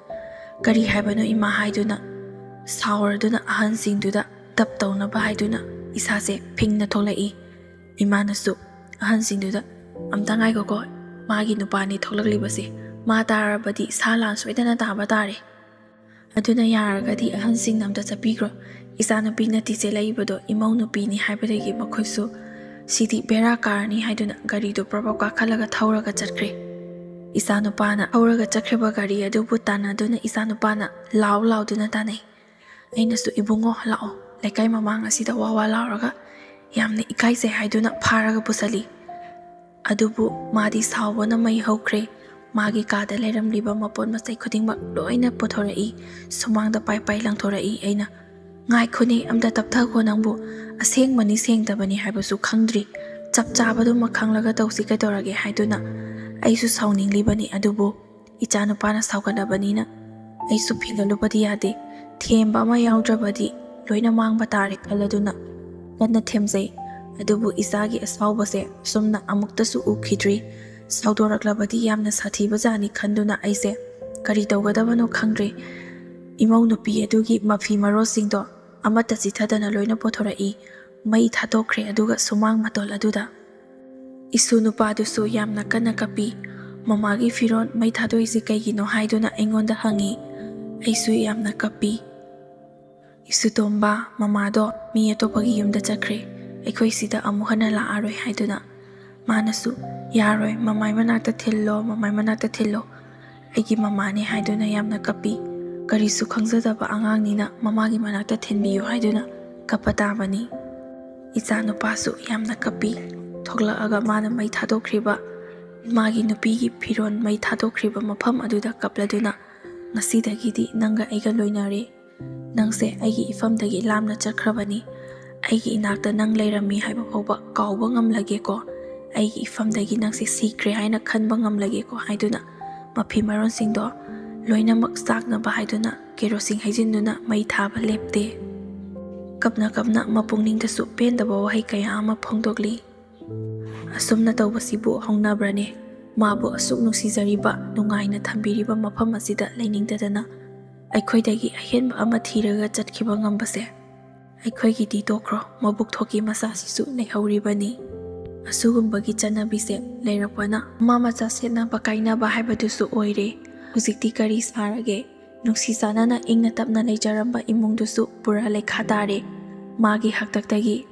"ꯀꯔꯤ ꯍꯥꯏꯕꯅꯣ ꯏꯃꯥ?" ꯍꯥꯏꯗꯨꯅ ꯁꯥꯎꯔꯗꯨꯅ ꯑꯍꯟꯁꯤꯡꯗꯨꯗ ꯇꯞ ꯇꯧꯅꯕ ꯍꯥꯏꯗꯨꯅ ꯏꯁꯥꯁꯦ ꯐꯤꯡꯅ ꯊꯣꯛꯂꯛꯏ꯫ ꯏꯃꯥꯅꯁꯨ ꯑꯍꯟꯁꯤꯡꯗꯨꯗ "ꯑꯝꯇ ꯉꯥꯏꯈꯣꯀꯣ, ꯃꯥꯒꯤ ꯅꯨꯄꯥꯅꯤ ꯊꯣꯛꯂꯛꯂꯤꯕꯁꯦ, ꯃꯥ ꯇꯥꯔꯕꯗꯤ ꯁꯥ ꯂꯥꯟ ꯁꯣꯏꯗꯅ ꯇꯥꯕ ꯇꯥꯔꯦ. ꯑꯗꯨꯅ ꯌꯥꯔꯒꯗꯤ ꯑꯍꯟꯁꯤꯡꯅ ꯑꯝꯇ ꯆꯠꯄꯤꯈ꯭ꯔꯣ. ꯏꯆꯥꯅꯨꯄꯤꯅ ꯇꯤꯆꯦꯜꯂꯛꯏꯕꯗꯣ ꯏꯃꯧ ꯅꯨꯄꯤꯅꯤ ꯍꯥꯏꯕꯗꯒꯤ ꯃꯈꯣꯏꯁꯨ ꯁꯤꯗꯤ ꯕꯦꯔꯥ ꯀꯥꯔꯅꯤ" ꯍꯥꯏꯗꯨꯅ ꯒꯥꯔꯤꯗꯣ ꯄ꯭ꯔꯞ ꯀꯥꯈꯠꯂꯒ ꯊꯧꯔꯒ ꯆꯠꯈ꯭ꯔꯦ꯫ ꯏꯆꯥꯅꯨꯄꯥꯅ ꯊꯧꯔꯒ ꯆꯠꯈ꯭ꯔꯤꯕ ꯒꯥꯔꯤ ꯑꯗꯨꯕꯨ ꯇꯥꯟꯅꯗꯨꯅ ꯏꯆꯥꯅꯨꯄꯥꯅ ꯂꯥꯎꯗꯨꯅ ꯇꯥꯟꯅꯩ꯫ ꯑꯩꯅꯁꯨ "ꯏꯕꯨꯡꯉꯣ ꯂꯥꯛꯑꯣ, ꯂꯩꯀꯥꯏ ꯃꯃꯥꯡ ꯑꯁꯤꯗ ꯋꯥ ꯂꯥꯎꯔꯒ ꯌꯥꯝꯅ ꯏꯀꯥꯏꯖꯩ" ꯍꯥꯏꯗꯨꯅ ꯐꯥꯔꯒ ꯄꯨꯁꯜꯂꯤ꯫ ꯑꯗꯨꯕꯨ ꯃꯥꯗꯤ ꯁꯥꯎꯕꯅ ꯃꯩ ꯍꯧꯈ꯭ꯔꯦ꯫ ꯃꯥꯒꯤ ꯀꯥꯗ ꯂꯩꯔꯝꯂꯤꯕ ꯃꯄꯣꯠ ꯃꯆꯩ ꯈꯨꯗꯤꯡꯃꯛ ꯂꯣꯏꯅ ꯄꯨꯊꯣꯔꯛꯏ, ꯁꯨꯃꯥꯡꯗ ꯄꯥꯏ ꯂꯪꯊꯣꯔꯛꯏ꯫ ꯑꯩꯅ "ꯉꯥꯏꯈꯣꯅꯦ, ꯑꯝꯇ ꯇꯞꯊꯈꯣ, ꯅꯪꯕꯨ ꯑꯁꯦꯡꯕꯅꯤ ꯁꯦꯡꯗꯕꯅꯤ ꯍꯥꯏꯕꯁꯨ ꯈꯪꯗ꯭ꯔꯤ, ꯆꯞ ꯆꯥꯕꯗꯨꯃ ꯈꯪꯂꯒ ꯇꯧꯁꯤ ꯀꯩꯗꯧꯔꯒꯦ" ꯍꯥꯏꯗꯨꯅ ꯑꯩꯁꯨ ꯁꯥꯎꯅꯤꯡꯂꯤꯕꯅꯤ꯫ ꯑꯗꯨꯕꯨ ꯏꯆꯥꯅꯨꯄꯥꯅ ꯁꯥꯎꯒꯠꯂꯕꯅꯤꯅ ꯑꯩꯁꯨ ꯐꯤꯡꯒꯠꯂꯨꯕꯗꯤ ꯌꯥꯗꯦ꯫ ꯊꯦꯝꯕ ꯑꯃ ꯌꯥꯎꯗ꯭ꯔꯕꯗꯤ ꯂꯣꯏꯅ ꯃꯥꯡꯕ ꯇꯥꯔꯦ ꯈꯜꯂꯗꯨꯅ ꯀꯟꯅ ꯊꯦꯝꯖꯩ꯫ ꯑꯗꯨꯕꯨ ꯏꯆꯥꯒꯤ ꯑꯁꯥꯎꯕꯁꯦ ꯁꯨꯝꯅ ꯑꯃꯨꯛꯇꯁꯨ ꯎꯈꯤꯗ꯭ꯔꯤ꯫ ꯁꯥꯎꯗꯣꯔꯛꯂꯕꯗꯤ ꯌꯥꯝꯅ ꯁꯥꯊꯤꯕꯖꯥꯠꯅꯤ ꯈꯟꯗꯨꯅ ꯑꯩꯁꯦ ꯀꯔꯤ ꯇꯧꯒꯗꯕꯅꯣ ꯈꯪꯗ꯭ꯔꯦ꯫ ꯏꯃꯧ ꯅꯨꯄꯤ ꯑꯗꯨꯒꯤ ꯃꯐꯤ ꯃꯔꯣꯜꯁꯤꯡꯗꯣ ꯑꯃꯠꯇ ꯆꯤꯊꯗꯅ ꯂꯣꯏꯅ ꯄꯨꯊꯣꯔꯛꯏ꯫ ꯃꯩ ꯊꯥꯗꯣꯛꯈ꯭ꯔꯦ, ꯑꯗꯨꯒ ꯁꯨꯃꯥꯡ ꯃꯇꯣꯜ ꯑꯗꯨꯗ ꯏꯁꯨ ꯅꯨꯄꯥꯗꯨꯁꯨ ꯌꯥꯝꯅ ꯀꯟꯅ ꯀꯞꯄꯤ꯫ ꯃꯃꯥꯒꯤ ꯐꯤꯔꯣꯜ ꯃꯩ ꯊꯥꯗꯣꯛꯏꯁꯤ ꯀꯩꯒꯤꯅꯣ ꯍꯥꯏꯗꯨꯅ ꯑꯩꯉꯣꯟꯗ ꯍꯪꯉꯤ꯫ ꯑꯩꯁꯨ ꯌꯥꯝꯅ ꯀꯞꯄꯤ꯫ ꯏꯁꯨꯇꯣꯝꯕ, ꯃꯃꯥꯗꯣ ꯃꯤ ꯑꯇꯣꯞꯄꯒꯤ ꯌꯨꯝꯗ ꯆꯠꯈ꯭ꯔꯦ, ꯑꯩꯈꯣꯏ ꯁꯤꯗ ꯑꯃꯨꯛ ꯍꯟꯅ ꯂꯥꯛꯑꯔꯣꯏ ꯍꯥꯏꯗꯨꯅ ꯃꯥꯅꯁꯨ "ꯌꯥꯔꯣꯏ, ꯃꯃꯥꯏ ꯃꯅꯥꯛꯇ ꯊꯤꯜꯂꯣ, ꯃꯃꯥꯏ ꯃꯅꯥꯛꯇ ꯊꯤꯜꯂꯣ, ꯑꯩꯒꯤ ꯃꯃꯥꯅꯤ" ꯍꯥꯏꯗꯨꯅ ꯌꯥꯝꯅ ꯀꯞꯄꯤ꯫ ꯀꯔꯤꯁꯨ ꯈꯪꯖꯗꯕ ꯑꯉꯥꯡꯅꯤꯅ ꯃꯃꯥꯒꯤ ꯃꯅꯥꯛꯇ ꯊꯤꯟꯕꯤꯌꯨ ꯍꯥꯏꯗꯨꯅ ꯀꯞꯄ ꯇꯥꯕꯅꯤ꯫ ꯏꯆꯥ ꯅꯨꯄꯥꯁꯨ ꯌꯥꯝꯅ ꯀꯞꯄꯤ꯫ ꯊꯣꯛꯂꯛꯑꯒ ꯃꯥꯅ ꯃꯩ ꯊꯥꯗꯣꯛꯈ꯭ꯔꯤꯕ, ꯃꯥꯒꯤ ꯅꯨꯄꯤꯒꯤ ꯐꯤꯔꯣꯜ ꯃꯩ ꯊꯥꯗꯣꯛꯈ꯭ꯔꯤꯕ ꯃꯐꯝ ꯑꯗꯨꯗ ꯀꯞꯂꯗꯨꯅ "ꯉꯁꯤꯗꯒꯤꯗꯤ ꯅꯪꯒ ꯑꯩꯒ ꯂꯣꯏꯅꯔꯦ. ꯅꯪꯁꯦ ꯑꯩꯒꯤ ꯏꯐꯝꯗꯒꯤ ꯂꯥꯞꯅ ꯆꯠꯈ꯭ꯔꯕꯅꯤ. ꯑꯩꯒꯤ ꯏꯅꯥꯛꯇ ꯅꯪ ꯂꯩꯔꯝꯃꯤ ꯍꯥꯏꯕ ꯐꯥꯎꯕ ꯀꯥꯎꯕ ꯉꯝꯂꯒꯦꯀꯣ. ꯑꯩꯒꯤ ꯏꯐꯝꯗꯒꯤ ꯅꯪꯁꯦ ꯁꯤꯈ꯭ꯔꯦ ꯍꯥꯏꯅ ꯈꯟꯕ ꯉꯝꯂꯒꯦꯀꯣ" ꯍꯥꯏꯗꯨꯅ ꯃꯐꯤ ꯃꯔꯣꯟꯁꯤꯡꯗꯣ ꯂꯣꯏꯅꯃꯛ ꯆꯥꯛꯅꯕ ꯍꯥꯏꯗꯨꯅ ꯀꯦꯔꯣꯁꯤꯟ ꯍꯩꯖꯤꯟꯗꯨꯅ ꯃꯩ ꯊꯥꯕ ꯂꯦꯞꯇꯦ꯫ ꯀꯞꯅ ꯃꯄꯨꯛꯅꯤꯡꯗꯁꯨ ꯄꯦꯟꯗꯕ ꯋꯥꯍꯩ ꯀꯌꯥ ꯑꯃ ꯐꯣꯡꯗꯣꯛꯂꯤ꯫ ꯑꯁꯨꯝꯅ ꯇꯧꯕꯁꯤꯕꯨ ꯍꯧꯅꯕ꯭ꯔꯅꯦ? ꯃꯥꯕꯨ ꯑꯁꯨꯛ ꯅꯨꯡꯁꯤꯖꯔꯤꯕ, ꯅꯨꯡꯉꯥꯏꯅ ꯊꯝꯕꯤꯔꯤꯕ ꯃꯐꯝ ꯑꯁꯤꯗ ꯂꯩꯅꯤꯡꯗꯗꯅ ꯑꯩꯈꯣꯏꯗꯒꯤ ꯑꯍꯦꯟꯕ ꯑꯃ ꯊꯤꯔꯒ ꯆꯠꯈꯤꯕ ꯉꯝꯕꯁꯦ? ꯑꯩꯈꯣꯏꯒꯤꯗꯤ ꯇꯣꯛꯈ꯭ꯔꯣ, ꯃꯕꯨꯛ ꯊꯣꯛꯀꯤ ꯃꯆꯥꯁꯤꯁꯨ ꯂꯩꯍꯧꯔꯤꯕꯅꯤ꯫ ꯑꯁꯨꯒꯨꯝꯕꯒꯤ ꯆꯠꯅꯕꯤꯁꯦ ꯂꯩꯔꯛꯄꯅ ꯃꯃꯥ ꯃꯆꯥ ꯁꯦꯠꯅꯕ ꯀꯥꯏꯅꯕ ꯍꯥꯏꯕꯗꯨꯁꯨ ꯑꯣꯏꯔꯦ꯫ ꯍꯧꯖꯤꯛꯇꯤ ꯀꯔꯤ ꯁꯥꯔꯒꯦ? ꯅꯨꯡꯁꯤ ꯆꯥꯟꯅꯅ ꯏꯪꯅ ꯇꯞꯅ ꯂꯩꯖꯔꯝꯕ ꯏꯃꯨꯡꯗꯨꯁꯨ ꯄꯨꯔꯥ ꯂꯩꯈꯥ ꯇꯥꯔꯦ ꯃꯥꯒꯤ ꯍꯥꯛꯇꯛꯇꯒꯤ꯫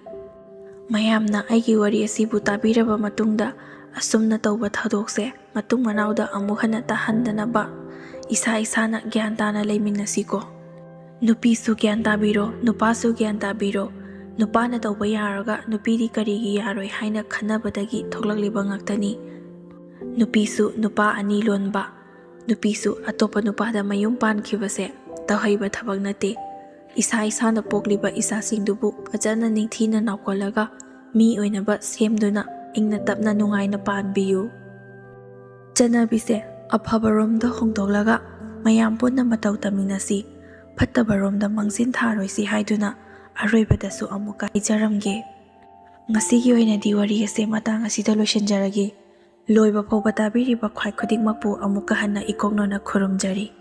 ꯃꯌꯥꯝꯅ ꯑꯩꯒꯤ ꯋꯥꯔꯤ ꯑꯁꯤꯕꯨ ꯇꯥꯕꯤꯔꯕ ꯃꯇꯨꯡꯗ ꯑꯁꯨꯝꯅ ꯇꯧꯕ ꯊꯧꯗꯣꯛꯁꯦ ꯃꯇꯨꯡ ꯃꯅꯥꯎꯗ ꯑꯃꯨꯛ ꯍꯟꯅ ꯇꯥꯍꯟꯗꯅꯕ ꯏꯁꯥ ꯏꯁꯥꯅ ꯒ꯭ꯌꯥꯟ ꯇꯥꯅ ꯂꯩꯃꯤꯟꯅꯁꯤꯀꯣ꯫ ꯅꯨꯄꯤꯁꯨ ꯒ꯭ꯌꯥꯟ ꯇꯥꯕꯤꯔꯣ, ꯅꯨꯄꯥꯁꯨ ꯒ꯭ꯌꯥꯟ ꯇꯥꯕꯤꯔꯣ꯫ ꯅꯨꯄꯥꯅ ꯇꯧꯕ ꯌꯥꯔꯒ ꯅꯨꯄꯤꯗꯤ ꯀꯔꯤꯒꯤ ꯌꯥꯔꯣꯏ ꯍꯥꯏꯅ ꯈꯟꯅꯕꯗꯒꯤ ꯊꯣꯛꯂꯛꯂꯤꯕ ꯉꯥꯛꯇꯅꯤ꯫ ꯅꯨꯄꯤꯁꯨ ꯅꯨꯄꯥ ꯑꯅꯤ ꯂꯣꯟꯕ, ꯅꯨꯄꯤꯁꯨ ꯑꯇꯣꯞꯄ ꯅꯨꯄꯥꯗ ꯃꯌꯨꯝ ꯄꯥꯟꯈꯤꯕꯁꯦ ꯇꯧꯍꯩꯕ ꯊꯕꯛ ꯅꯠꯇꯦ꯫ ꯏꯁꯥ ꯏꯁꯥꯅ ꯄꯣꯛꯂꯤꯕ ꯏꯆꯥꯁꯤꯡꯗꯨꯕꯨ ꯐꯖꯅ ꯅꯤꯡꯊꯤꯅ ꯅꯥꯎꯀꯣꯜꯂꯒ ꯃꯤ ꯑꯣꯏꯅꯕ ꯁꯦꯝꯗꯨꯅ ꯏꯪꯅ ꯇꯞꯅ ꯅꯨꯡꯉꯥꯏꯅ ꯄꯥꯟꯕꯤꯌꯨ꯫ ꯆꯠꯅꯕꯤꯁꯦ ꯑꯐꯕꯔꯣꯝꯗ ꯍꯣꯡꯗꯣꯛꯂꯒ ꯃꯌꯥꯝ ꯄꯨꯟꯅ ꯃꯇꯧ ꯇꯝꯃꯤꯟꯅꯁꯤ, ꯐꯠꯇꯕꯔꯣꯝꯗ ꯃꯥꯡꯖꯤꯟ ꯊꯥꯔꯣꯏꯁꯤ ꯍꯥꯏꯗꯨꯅ ꯑꯔꯣꯏꯕꯗꯁꯨ ꯑꯃꯨꯛꯀ ꯍꯥꯏꯖꯔꯝꯒꯦ꯫ ꯉꯁꯤꯒꯤ ꯑꯣꯏꯅꯗꯤ ꯋꯥꯔꯤ ꯑꯁꯤ ꯃꯇꯥꯡ ꯑꯁꯤꯗ ꯂꯣꯏꯁꯤꯟꯖꯔꯒꯦ꯫ ꯂꯣꯏꯕ ꯐꯥꯎꯕ ꯇꯥꯕꯤꯔꯤꯕ ꯈ꯭ꯋꯥꯏ ꯈꯨꯗꯤꯡꯃꯛꯄꯨ ꯑꯃꯨꯛꯀ ꯍꯟꯅ ꯏꯀꯣꯛꯅꯅ ꯈꯨꯔꯨꯝꯖꯔꯤ꯫